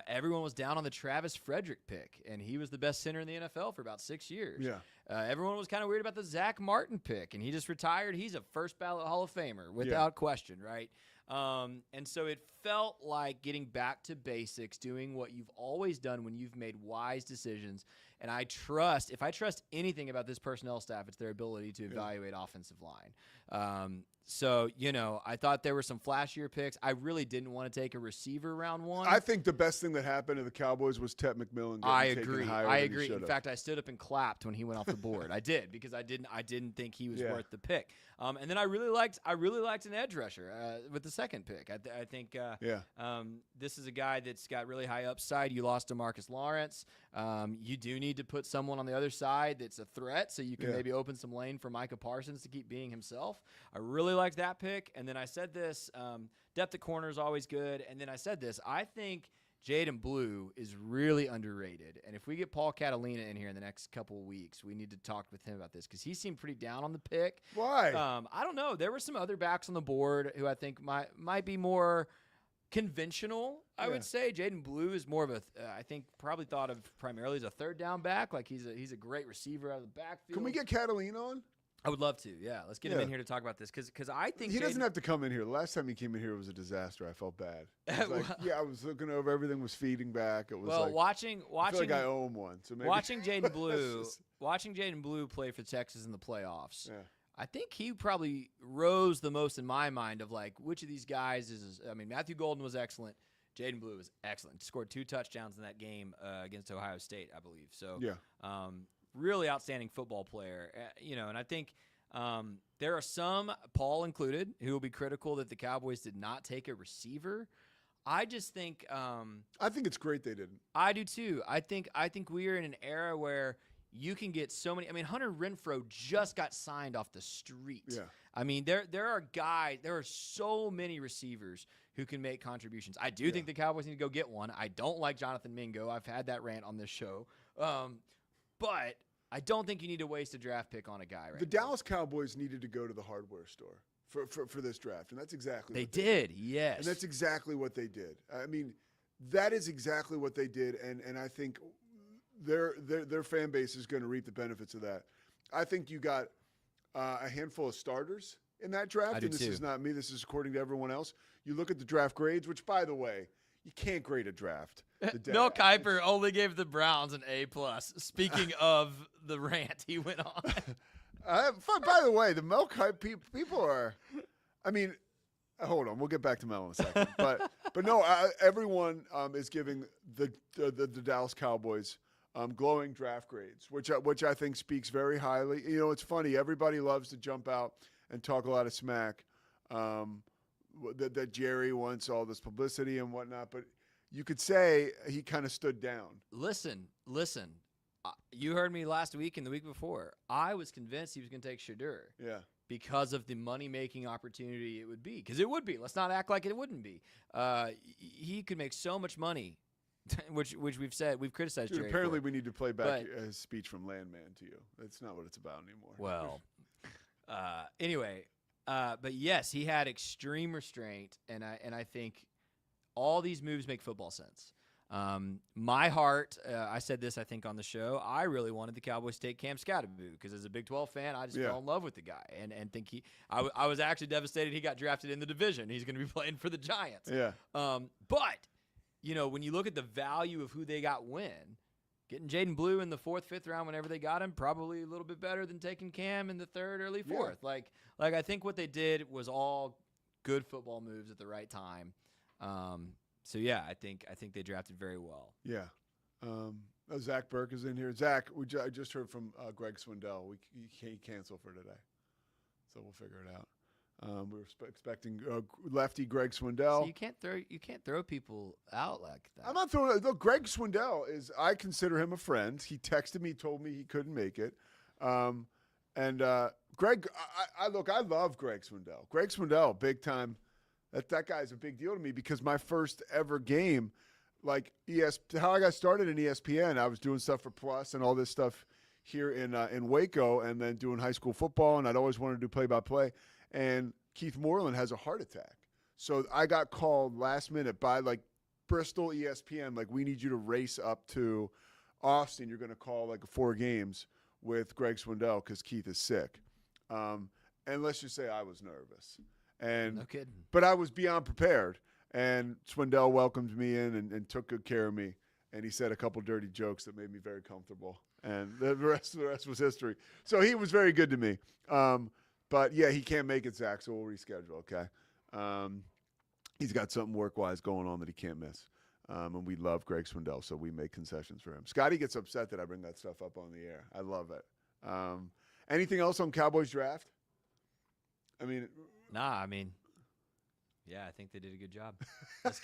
everyone was down on the Travis Frederick pick, and he was the best center in the NFL for about 6 years. Yeah. Everyone was kind of weird about the Zach Martin pick, and he just retired. He's a first ballot Hall of Famer without question, right? And so it felt like getting back to basics, doing what you've always done when you've made wise decisions. And if I trust anything about this personnel staff, it's their ability to evaluate offensive line. So, I thought there were some flashier picks. I really didn't want to take a receiver round 1. I think the best thing that happened to the Cowboys was Ted McMillan getting taken higher I than he agree. should In have. fact, I stood up and clapped when he went off the board. I did, because I didn't think he was worth the pick. And then I really liked an edge rusher with the second pick. I think this is a guy that's got really high upside. You lost DeMarcus Lawrence. You do need to put someone on the other side that's a threat, so you can maybe open some lane for Micah Parsons to keep being himself. I really liked that pick. And then I said this, depth at corner is always good. And then I said this, I think Jaden Blue is really underrated. And if we get Paul Catalina in here in the next couple of weeks, we need to talk with him about this, because he seemed pretty down on the pick. Why? I don't know. There were some other backs on the board who I think might be more conventional, I would say. Jaden Blue is more of a, I think, probably thought of primarily as a third down back. Like he's a great receiver out of the backfield. Can we get Catalina on? I would love to. Yeah, let's get him in here to talk about this, because I think he doesn't have to come in here. The last time he came in here was a disaster. I felt bad. I was looking over, everything was feeding back. It was watching. I feel like I owe him one. So maybe watching Jaden Blue play for Texas in the playoffs. Yeah. I think he probably rose the most in my mind of like which of these guys is. I mean, Matthew Golden was excellent. Jaden Blue was excellent. Scored 2 touchdowns in that game against Ohio State, I believe. So really outstanding football player. And I think there are some, Paul included, who will be critical that the Cowboys did not take a receiver. I just think I think it's great they didn't. I do too. I think we are in an era where you can get so many. I mean, Hunter Renfrow just got signed off the street. Yeah. I mean, there are so many receivers who can make contributions. I do think the Cowboys need to go get one. I don't like Jonathan Mingo. I've had that rant on this show. But I don't think you need to waste a draft pick on a guy right The now. Dallas Cowboys needed to go to the hardware store for this draft, and that's exactly they what did. Yes. And that's exactly what they did. I mean, that is exactly what they did, and I think their fan base is going to reap the benefits of that. I think you got a handful of starters in that draft, and this is not me. This is according to everyone else. You look at the draft grades, which, by the way, you can't grade a draft. Mel Kiper only gave the Browns an A+. Speaking of the rant he went on. By the way, the Mel Kiper people are, I mean, hold on, we'll get back to Mel in a second. But no, everyone is giving the Dallas Cowboys glowing draft grades, which I think speaks very highly. You know, it's funny. Everybody loves to jump out and talk a lot of smack. That Jerry wants all this publicity and whatnot, but you could say he kind of stood down. Listen. You heard me last week and the week before. I was convinced he was going to take Shedeur. Yeah. Because of the money-making opportunity it would be. Because it would be. Let's not act like it wouldn't be. He could make so much money, which we've said. We've criticized Jerry apparently for. We need to play back his speech from Landman to you. That's not what it's about anymore. Well, anyway, but yes, he had extreme restraint, and I think all these moves make football sense. My heart, I said this, I think, on the show, I really wanted the Cowboys to take Cam Scatterboo because as a Big 12 fan, I just fell in love with the guy and think I was actually devastated he got drafted in the division. He's going to be playing for the Giants. Yeah. But, when you look at the value of who they got getting Jaden Blue in the 4th, 5th round whenever they got him, probably a little bit better than taking Cam in the 3rd, early 4th. Yeah. Like I think what they did was all good football moves at the right time. So yeah, I think they drafted very well. Yeah. Zach Burke is in here. Zach, I just heard from Greg Swindell. He canceled for today, so we'll figure it out. We were expecting lefty Greg Swindell. So you can't throw people out like that. I'm not throwing. Look, Greg Swindell I consider him a friend. He texted me, told me he couldn't make it. Greg, I love Greg Swindell. Greg Swindell, big time. That guy's a big deal to me because my first ever game, like how I got started in ESPN, I was doing stuff for Plus and all this stuff here in Waco, and then doing high school football, and I'd always wanted to do play-by-play. And Keith Moreland has a heart attack, so I got called last minute by Bristol ESPN, we need you to race up to Austin. You're going to call 4 games with Greg Swindell because Keith is sick. And let's just say I was nervous. And no kidding. But I was beyond prepared. And Swindell welcomed me in and took good care of me. And he said a couple dirty jokes that made me very comfortable. And the rest was history. So he was very good to me. But yeah, he can't make it, Zach, so we'll reschedule. Okay. He's got something work-wise going on that he can't miss. And we love Greg Swindell, so we make concessions for him. Scotty gets upset that I bring that stuff up on the air. I love it. Anything else on Cowboys draft? I mean, yeah, I think they did a good job. Let's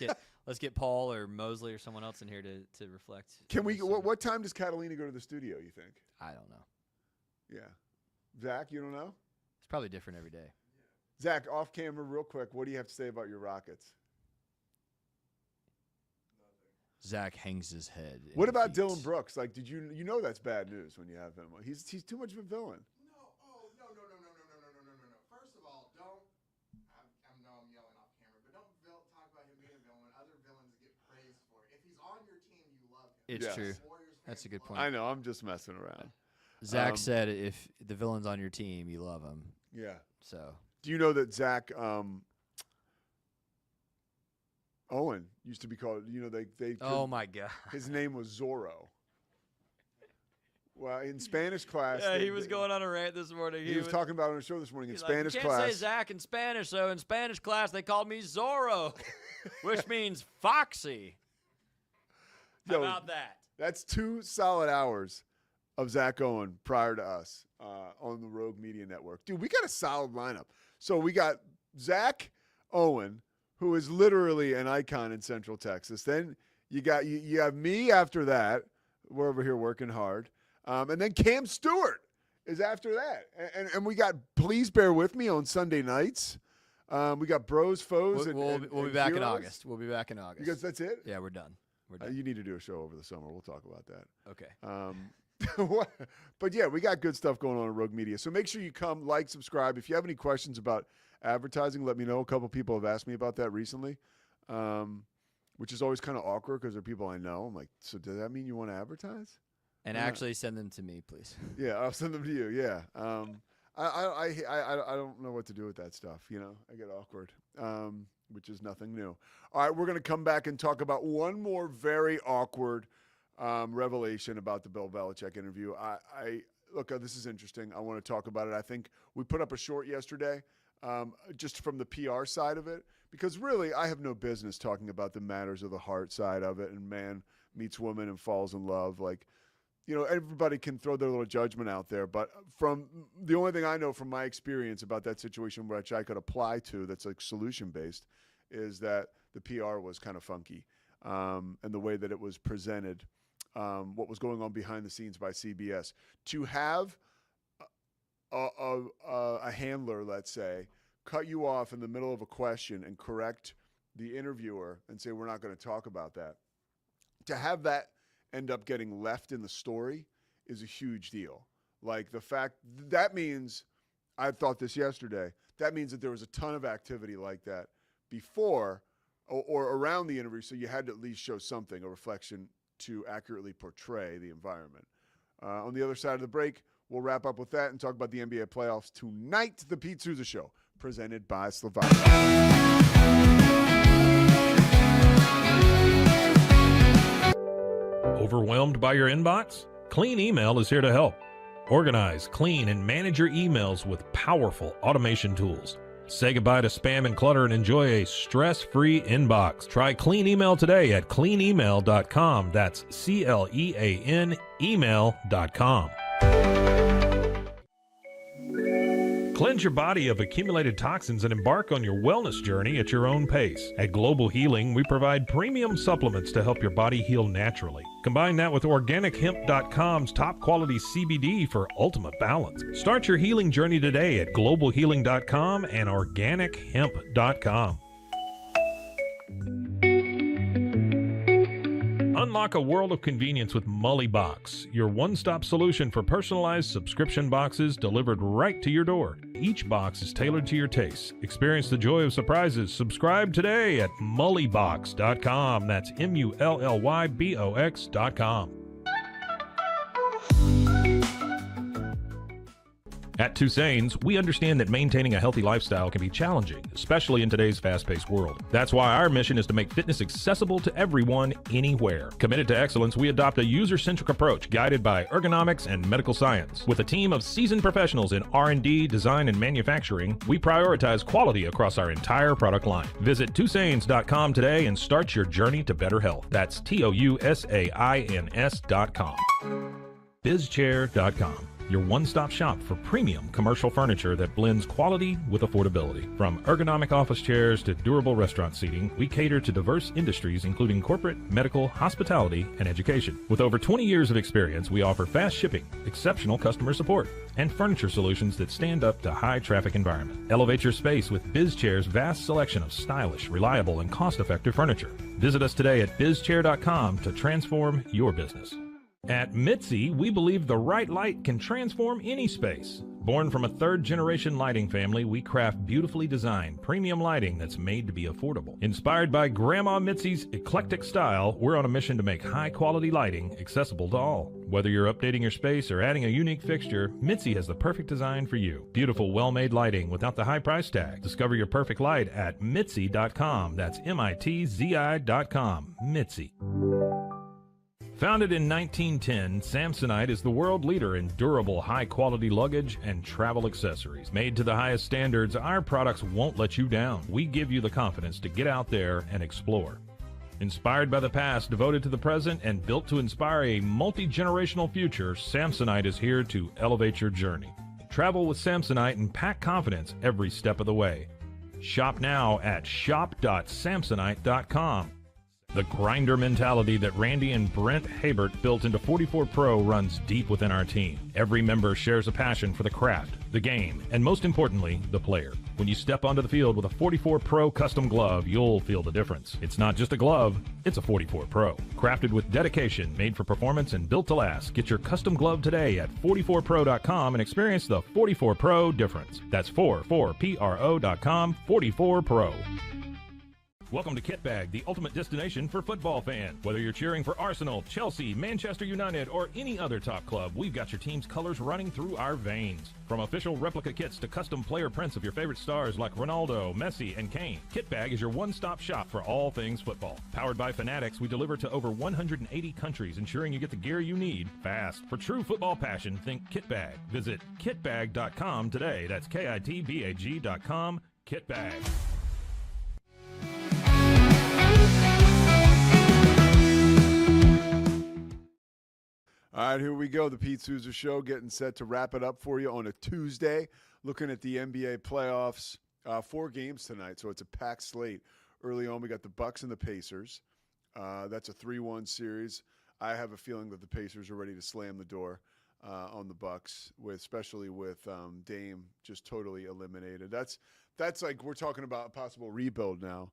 get Paul or Mosley or someone else in here to reflect. Can we? What time does Catalina go to the studio? You think? I don't know. Yeah, Zach, you don't know? It's probably different every day. Zach, off camera, real quick. What do you have to say about your Rockets? Zach hangs his head. What about Dylan Brooks? Like, did you know that's bad news when you have him? He's too much of a villain. No. First of all, don't. I know I'm yelling off camera, but don't talk about him being a villain when other villains get praised for it. If he's on your team, you love him. It's true. That's a good point. I know. I'm just messing around. Zach said if the villain's on your team, you love him. Yeah. So. Do you know that Zach Owen used to be called? You know they. Oh my God. His name was Zorro. Well, in Spanish class. Yeah, he was going on a rant this morning. He was talking about it on a show this morning in Spanish you class. can't say Zach in Spanish, so in Spanish class they called me Zorro, which means foxy. How about that? That's 2 solid hours of Zach Owen prior to us on the Rogue Media Network. Dude, we got a solid lineup. So we got Zach Owen, who is literally an icon in Central Texas. Then you have me after that. We're over here working hard. And then Cam Stewart is after that. And we got Please Bear With Me on Sunday nights. We got Bros, Foes, we'll be back Heroes. in August. We'll be back in August. Because that's it? Yeah, we're done. You need to do a show over the summer. We'll talk about that. Okay. But yeah, we got good stuff going on at Rogue Media. So make sure you come, like, subscribe. If you have any questions about advertising, let me know. A couple people have asked me about that recently, which is always kind of awkward because they're people I know. I'm like, so does that mean you want to advertise? And actually send them to me, please. Yeah, I'll send them to you. Yeah. I don't know what to do with that stuff. You know, I get awkward, which is nothing new. All right, we're going to come back and talk about one more very awkward revelation about the Bill Belichick interview. Look, this is interesting. I want to talk about it. I think we put up a short yesterday just from the PR side of it, because really I have no business talking about the matters of the heart side of it and man meets woman and falls in love. Like, you know, everybody can throw their little judgment out there, but from the only thing I know from my experience about that situation, which I could apply to that's like solution-based, is that the PR was kind of funky and the way that it was presented, what was going on behind the scenes by CBS. To have a handler, let's say, cut you off in the middle of a question and correct the interviewer and say, we're not going to talk about that. To have that end up getting left in the story is a huge deal. Like the fact that means, I thought this yesterday, that means that there was a ton of activity like that before or around the interview, so you had to at least show something, a reflection to accurately portray the environment. On the other side of the break, we'll wrap up with that and talk about the NBA playoffs tonight. The Pete Sousa Show, presented by Slovakia. Overwhelmed by your inbox? Clean Email is here to help. Organize, clean, and manage your emails with powerful automation tools. Say goodbye to spam and clutter and enjoy a stress-free inbox. Try Clean Email today at cleanemail.com. That's CLEAN email.com. Cleanse your body of accumulated toxins and embark on your wellness journey at your own pace. At Global Healing, we provide premium supplements to help your body heal naturally. Combine that with OrganicHemp.com's top quality CBD for ultimate balance. Start your healing journey today at GlobalHealing.com and OrganicHemp.com. Unlock a world of convenience with Mully Box, your one-stop solution for personalized subscription boxes delivered right to your door. Each box is tailored to your taste. Experience the joy of surprises. Subscribe today at mullybox.com. That's MULLYBOX.com. At Toussaint's, we understand that maintaining a healthy lifestyle can be challenging, especially in today's fast-paced world. That's why our mission is to make fitness accessible to everyone, anywhere. Committed to excellence, we adopt a user-centric approach guided by ergonomics and medical science. With a team of seasoned professionals in R&D, design, and manufacturing, we prioritize quality across our entire product line. Visit Toussaints.com today and start your journey to better health. That's TOUSAINS.com. BizChair.com. Your one-stop shop for premium commercial furniture that blends quality with affordability. From ergonomic office chairs to durable restaurant seating, we cater to diverse industries including corporate, medical, hospitality, and education. With over 20 years of experience, we offer fast shipping, exceptional customer support, and furniture solutions that stand up to high-traffic environment. Elevate your space with BizChair's vast selection of stylish, reliable, and cost-effective furniture. Visit us today at BizChair.com to transform your business. At Mitzi, we believe the right light can transform any space. Born from a third-generation lighting family, we craft beautifully designed, premium lighting that's made to be affordable. Inspired by Grandma Mitzi's eclectic style, we're on a mission to make high-quality lighting accessible to all. Whether you're updating your space or adding a unique fixture, Mitzi has the perfect design for you. Beautiful, well-made lighting without the high price tag. Discover your perfect light at Mitzi.com. That's MITZI.com. Mitzi. Founded in 1910, Samsonite is the world leader in durable, high-quality luggage and travel accessories. Made to the highest standards, our products won't let you down. We give you the confidence to get out there and explore. Inspired by the past, devoted to the present, and built to inspire a multi-generational future, Samsonite is here to elevate your journey. Travel with Samsonite and pack confidence every step of the way. Shop now at shop.samsonite.com. The grinder mentality that Randy and Brent Habert built into 44 Pro runs deep within our team. Every member shares a passion for the craft, the game, and most importantly, the player. When you step onto the field with a 44 Pro custom glove, you'll feel the difference. It's not just a glove, it's a 44 Pro. Crafted with dedication, made for performance, and built to last. Get your custom glove today at 44pro.com and experience the 44 Pro difference. That's 44pro.com, 44 Pro. Welcome to Kitbag, the ultimate destination for football fans. Whether you're cheering for Arsenal, Chelsea, Manchester United, or any other top club, we've got your team's colors running through our veins. From official replica kits to custom player prints of your favorite stars like Ronaldo, Messi, and Kane, Kitbag is your one-stop shop for all things football. Powered by Fanatics, we deliver to over 180 countries, ensuring you get the gear you need fast. For true football passion, think Kitbag. Visit kitbag.com today. That's KITBAG.com. Kitbag. All right, here we go. The Pete Sousa Show getting set to wrap it up for you on a Tuesday. Looking at the NBA playoffs. 4 games tonight, so it's a packed slate. Early on, we got the Bucks and the Pacers. That's a 3-1 series. I have a feeling that the Pacers are ready to slam the door on the Bucks, especially with Dame just totally eliminated. That's like we're talking about a possible rebuild now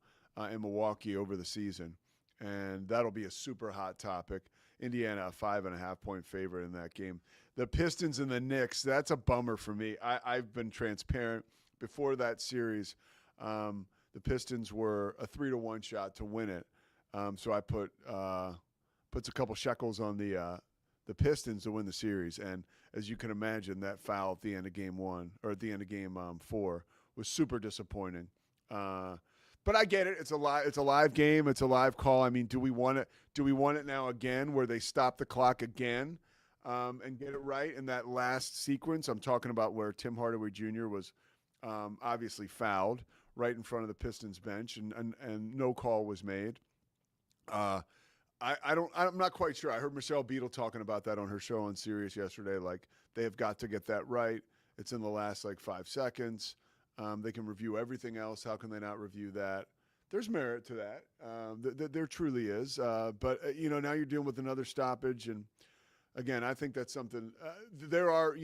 in Milwaukee over the season, and that'll be a super hot topic. Indiana, a 5.5-point favorite in that game. The Pistons and the Knicks, that's a bummer for me. I've been transparent. Before that series, the Pistons were a 3-1 shot to win it. So I puts a couple shekels on the Pistons to win the series. And as you can imagine, that foul at the end of game 1 or at the end of game 4 was super disappointing. But I get it. It's a live game. It's a live call. I mean, do we want it? Do we want it now again, where they stop the clock again and get it right in that last sequence? I'm talking about where Tim Hardaway Jr. was obviously fouled right in front of the Pistons bench, and no call was made. I'm not quite sure. I heard Michelle Beadle talking about that on her show on Sirius yesterday. Like, they have got to get that right. It's in the last 5 seconds. They can review everything else. How can they not review that? There's merit to that. There truly is. But now you're dealing with another stoppage, and again, I think that's something. There are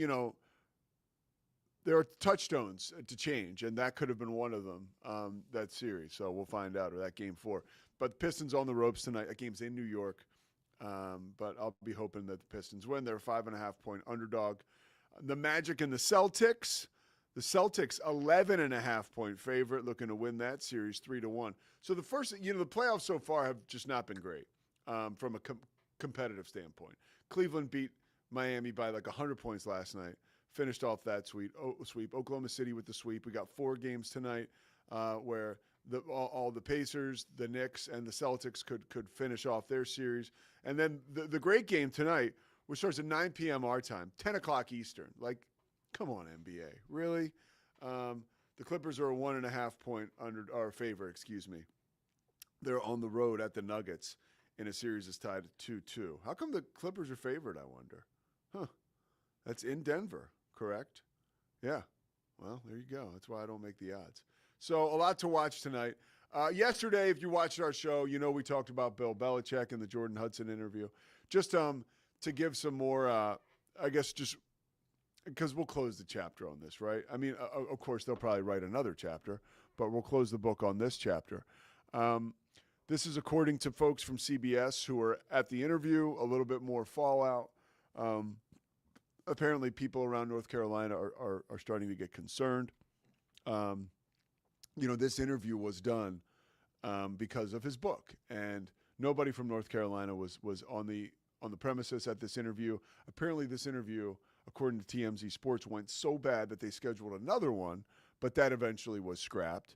touchstones to change, and that could have been one of them. That series, so we'll find out, or that game 4. But Pistons on the ropes tonight. That game's in New York, but I'll be hoping that the Pistons win. They're a 5.5-point underdog. The Magic and the Celtics. The Celtics, 11.5-point favorite, looking to win that series 3-1. So the playoffs so far have just not been great from a competitive standpoint. Cleveland beat Miami by 100 points last night. finished off that sweep. Oklahoma City with the sweep. We got 4 games tonight where all the Pacers, the Knicks, and the Celtics could finish off their series. And then the great game tonight, which starts at 9 p.m. our time, 10 o'clock Eastern. Like, come on, NBA. Really? The Clippers are a 1.5 point favor, excuse me. They're on the road at the Nuggets in a series that's tied at 2-2. How come the Clippers are favored, I wonder? Huh. That's in Denver, correct? Yeah. Well, there you go. That's why I don't make the odds. So a lot to watch tonight. Yesterday, if you watched our show, you know we talked about Bill Belichick and the Jordan Hudson interview. Just to give some more, I guess just because we'll close the chapter on this, right? I mean, of course, they'll probably write another chapter, but we'll close the book on this chapter. This is according to folks from CBS who were at the interview, a little bit more fallout. Apparently, people around North Carolina are starting to get concerned. This interview was done because of his book, and nobody from North Carolina was on the premises at this interview. Apparently, this interview, according to TMZ Sports, went so bad that they scheduled another one, but that eventually was scrapped.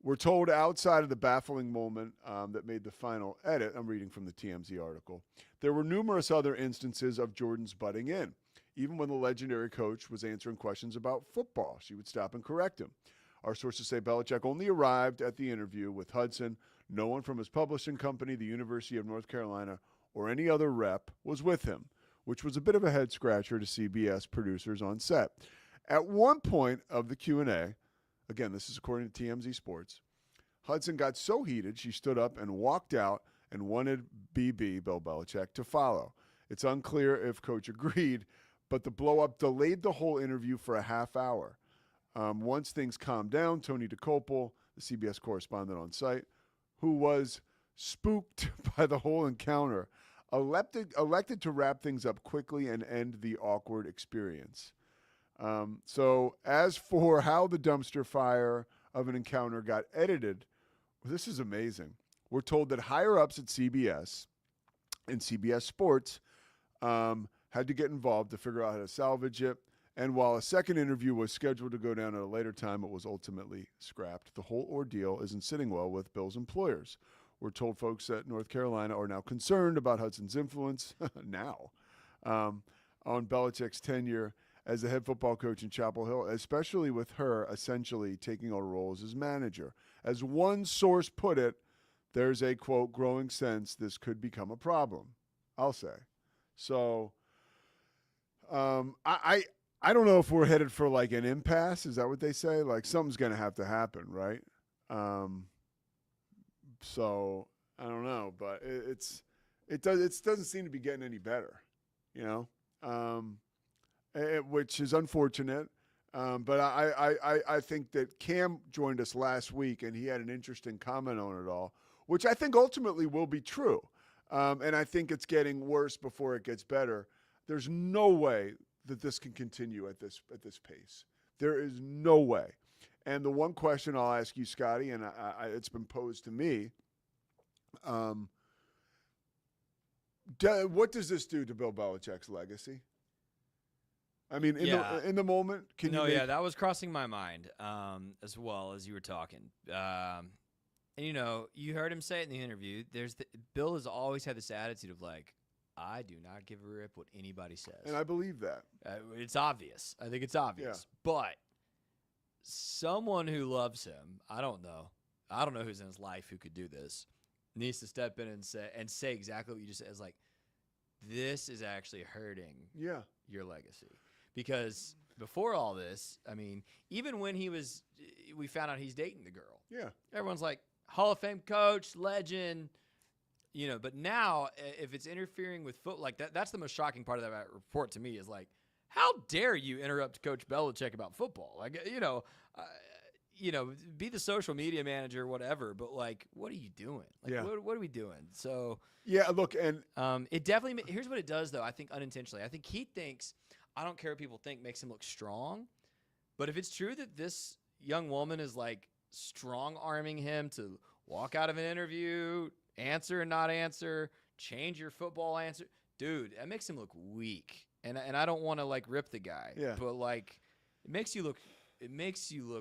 We're told outside of the baffling moment that made the final edit, I'm reading from the TMZ article, there were numerous other instances of Jordan's butting in. Even when the legendary coach was answering questions about football, she would stop and correct him. Our sources say Belichick only arrived at the interview with Hudson. No one from his publishing company, the University of North Carolina, or any other rep was with him, which was a bit of a head-scratcher to CBS producers on set. At one point of the Q&A, again, this is according to TMZ Sports, Hudson got so heated she stood up and walked out and wanted Bill Belichick, to follow. It's unclear if Coach agreed, but the blow-up delayed the whole interview for a half hour. Once things calmed down, Tony DeCopel, the CBS correspondent on site, who was spooked by the whole encounter, elected to wrap things up quickly and end the awkward experience. So as for how the dumpster fire of an encounter got edited, this is amazing. We're told that higher-ups at CBS and CBS Sports had to get involved to figure out how to salvage it. And while a second interview was scheduled to go down at a later time, it was ultimately scrapped. The whole ordeal isn't sitting well with Bill's employers. We're told folks at North Carolina are now concerned about Hudson's influence on Belichick's tenure as the head football coach in Chapel Hill, especially with her essentially taking on a role as his manager. As one source put it, there's a, quote, growing sense this could become a problem, I'll say. So I don't know if we're headed for like an impasse. Is that what they say? Like something's going to have to happen, right? So I don't know, but it doesn't seem to be getting any better, which is unfortunate. But I think that Cam joined us last week and he had an interesting comment on it all, which I think ultimately will be true. And I think it's getting worse before it gets better. There's no way that this can continue at this pace. There is no way. And the one question I'll ask you, Scotty, and it's been posed to me, what does this do to Bill Belichick's legacy? I mean, in the moment, that was crossing my mind as well as you were talking. And you heard him say it in the interview. Bill has always had this attitude of like, I do not give a rip what anybody says. And I believe that. It's obvious. I think it's obvious. Yeah. But someone who loves him, I don't know who's in his life who could do this, needs to step in and say exactly what you just said. It's like, this is actually hurting your legacy. Because before all this, I mean, even when we found out he's dating the girl. Yeah. Everyone's like, Hall of Fame coach, legend. But now if it's interfering with that's the most shocking part of that report to me is like, how dare you interrupt Coach Belichick about football? Like, be the social media manager, whatever, but like, what are you doing? Like, what are we doing? So look, and it definitely, here's what it does though. I think unintentionally, I think he thinks, I don't care what people think, makes him look strong. But if it's true that this young woman is like strong arming him to walk out of an interview, answer and not answer, change your football answer. Dude, that makes him look weak. and I don't want to like rip the guy, Yeah. but like it makes you look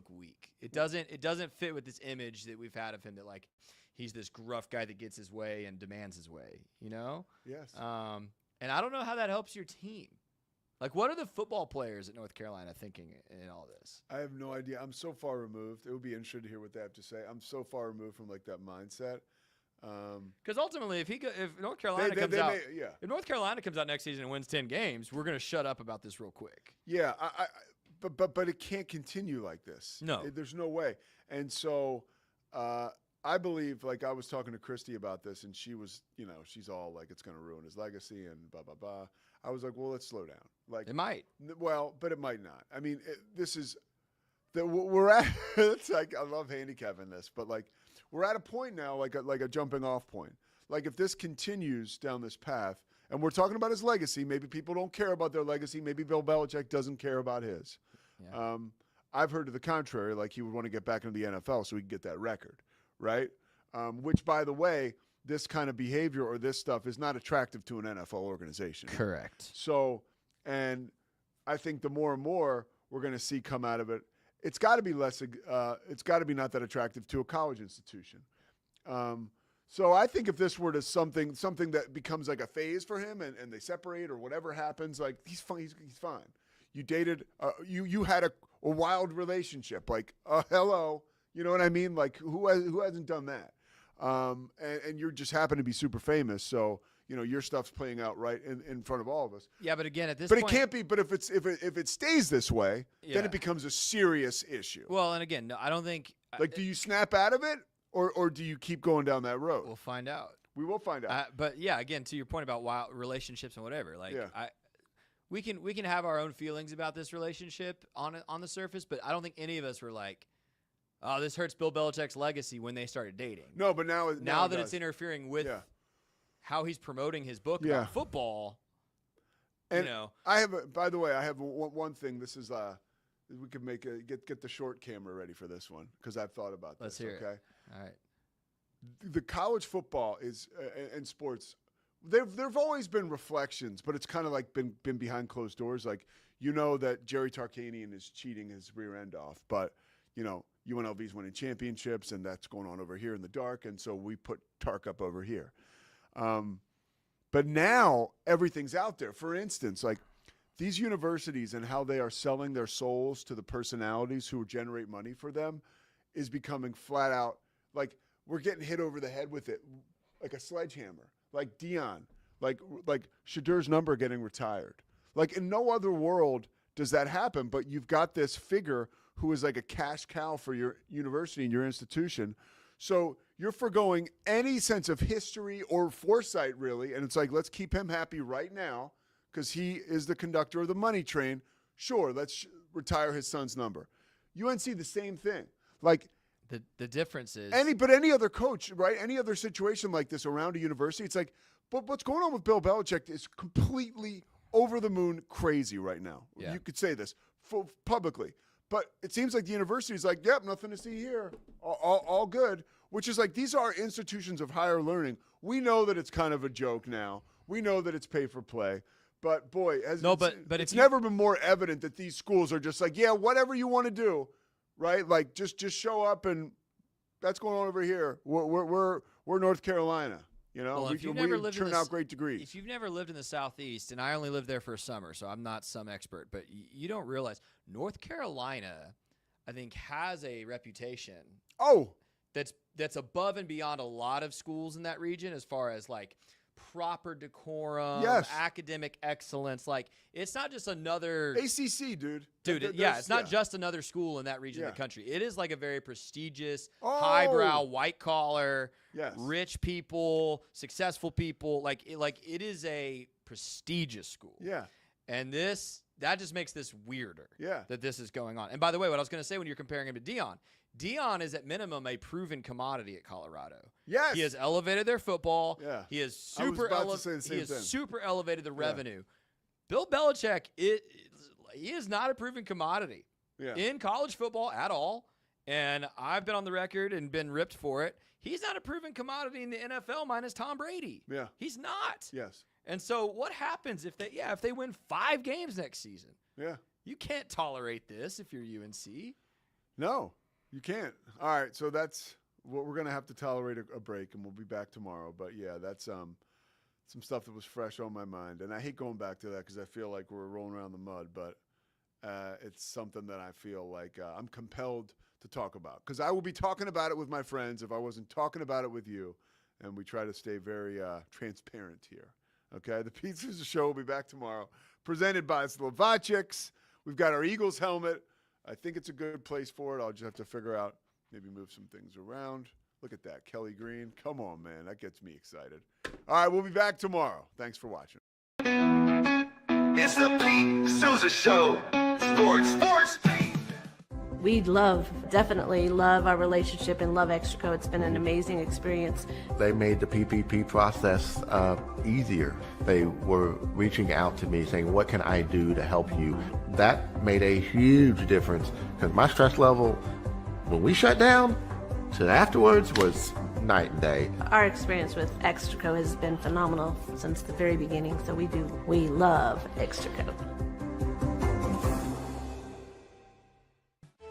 weak. It doesn't fit with this image that we've had of him that like he's this gruff guy that gets his way and demands his way, you know? Yes. And I don't know how that helps your team. Like, what are the football players at North Carolina thinking in all this? I have no idea. I'm so far removed. It would be interesting to hear what they have to say. I'm so far removed from like that mindset. Because ultimately, if North Carolina if North Carolina comes out next season and wins 10 games, we're going to shut up about this real quick. Yeah, but it can't continue like this. No. There's no way. And so I believe, like I was talking to Christy about this, and she was, she's all like, it's going to ruin his legacy and blah, blah, blah. I was like, well, let's slow down. Like it might. Well, but it might not. I mean, this is that we're at. It's like I love handicapping this, but like we're at a point now, like a jumping off point. Like if this continues down this path, and we're talking about his legacy, maybe people don't care about their legacy. Maybe Bill Belichick doesn't care about his. Yeah. I've heard to the contrary, like he would want to get back into the NFL so he can get that record, right? Which, by the way, this kind of behavior or this stuff is not attractive to an NFL organization. Correct. So, and I think the more and more we're going to see come out of it, it's got to be less. It's got to be not that attractive to a college institution. So I think if this were to something that becomes like a phase for him, and they separate or whatever happens, like he's fine. He's fine. You dated. You had a wild relationship. Like hello, you know what I mean? Like who hasn't done that? And you just happen to be super famous, so your stuff's playing out right in front of all of us. Yeah, but again, at this point, point, it can't be. But if it stays this way, then it becomes a serious issue. Well, and again, no, I don't think. Like, do you snap out of it, or do you keep going down that road? We'll find out. We will find out. But yeah, again, to your point about wild relationships and whatever, like we can have our own feelings about this relationship on the surface, but I don't think any of us were like, oh, this hurts Bill Belichick's legacy when they started dating. No, but now that it's interfering with how he's promoting his book about football. And I have, by the way, I have one thing. This is we could make get the short camera ready for this one because I've thought about this. Let's hear okay? it. All right. The college football is and sports. There've always been reflections, but it's kind of like been behind closed doors. Like that Jerry Tarkanian is cheating his rear end off, but UNLV's winning championships, and that's going on over here in the dark, and so we put Tark up over here. But now everything's out there. For instance, like these universities and how they are selling their souls to the personalities who generate money for them is becoming flat out like we're getting hit over the head with it like a sledgehammer. Like Dion, like Shedeur's number getting retired. Like in no other world does that happen, but you've got this figure who is like a cash cow for your university and your institution. So you're foregoing any sense of history or foresight, really. And it's like, let's keep him happy right now because he is the conductor of the money train. Sure, let's retire his son's number. UNC, the same thing. Like the difference is any other coach, right? Any other situation like this around a university, it's like, but what's going on with Bill Belichick is completely over the moon crazy right now. Yeah. You could say this publicly. But it seems like the university is like, yep, nothing to see here. All good, which is like these are institutions of higher learning. We know that it's kind of a joke now. We know that it's pay for play. But, boy, it's never been more evident that these schools are just like, yeah, whatever you want to do, right? Like just show up and that's going on over here. We're North Carolina. Well, we turn out great degrees. If you've never lived in the Southeast, and I only lived there for a summer, so I'm not some expert, but you don't realize North Carolina, I think, has a reputation. Oh, that's above and beyond a lot of schools in that region as far as like proper decorum, academic excellence. Like it's not just another ACC, dude. It's not just another school in that region of the country. It is like a very prestigious, highbrow, white collar, rich people, successful people. Like it is a prestigious school. Yeah, and that just makes this weirder. Yeah, that this is going on. And by the way, what I was going to say when you're comparing him to Dion is at minimum a proven commodity at Colorado. Yes. He has elevated their football. Yeah. He has super elevated the revenue. Bill Belichick, he is not a proven commodity in college football at all. And I've been on the record and been ripped for it. He's not a proven commodity in the NFL minus Tom Brady. Yeah. He's not. Yes. And so what happens if they win 5 games next season? Yeah. You can't tolerate this if you're UNC. No, you can't. All right, so that's what we're going to have to tolerate a break, and we'll be back tomorrow. But, yeah, that's some stuff that was fresh on my mind. And I hate going back to that because I feel like we're rolling around the mud. But it's something that I feel like I'm compelled to talk about because I will be talking about it with my friends if I wasn't talking about it with you. And we try to stay very transparent here. Okay, the Pete Sousa Show will be back tomorrow, presented by Slovacics. We've got our Eagles helmet. I think it's a good place for it. I'll just have to figure out, maybe move some things around. Look at that, Kelly Green. Come on, man, that gets me excited. All right, we'll be back tomorrow. Thanks for watching. It's the Pete Sousa Show. Sports Pete. We definitely love our relationship and love Extraco. It's been an amazing experience. They made the PPP process easier. They were reaching out to me saying, what can I do to help you? That made a huge difference because my stress level, when we shut down, to afterwards was night and day. Our experience with Extraco has been phenomenal since the very beginning, so we love Extraco.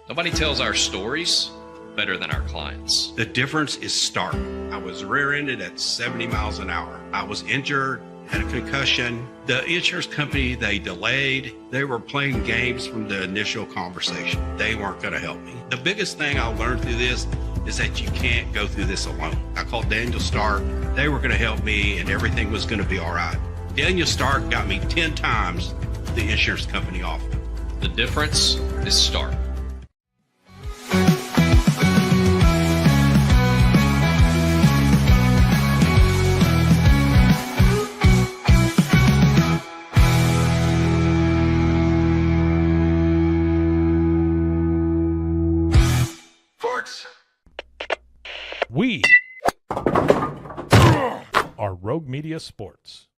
Nobody tells our stories better than our clients. The difference is stark. I was rear-ended at 70 miles an hour. I was injured, had a concussion. The insurance company, they delayed. They were playing games from the initial conversation. They weren't going to help me. The biggest thing I learned through this is that you can't go through this alone. I called Daniel Stark. They were going to help me and everything was going to be all right. Daniel Stark got me 10 times the insurance company offered. The difference is Stark. We are Rogue Media Sports.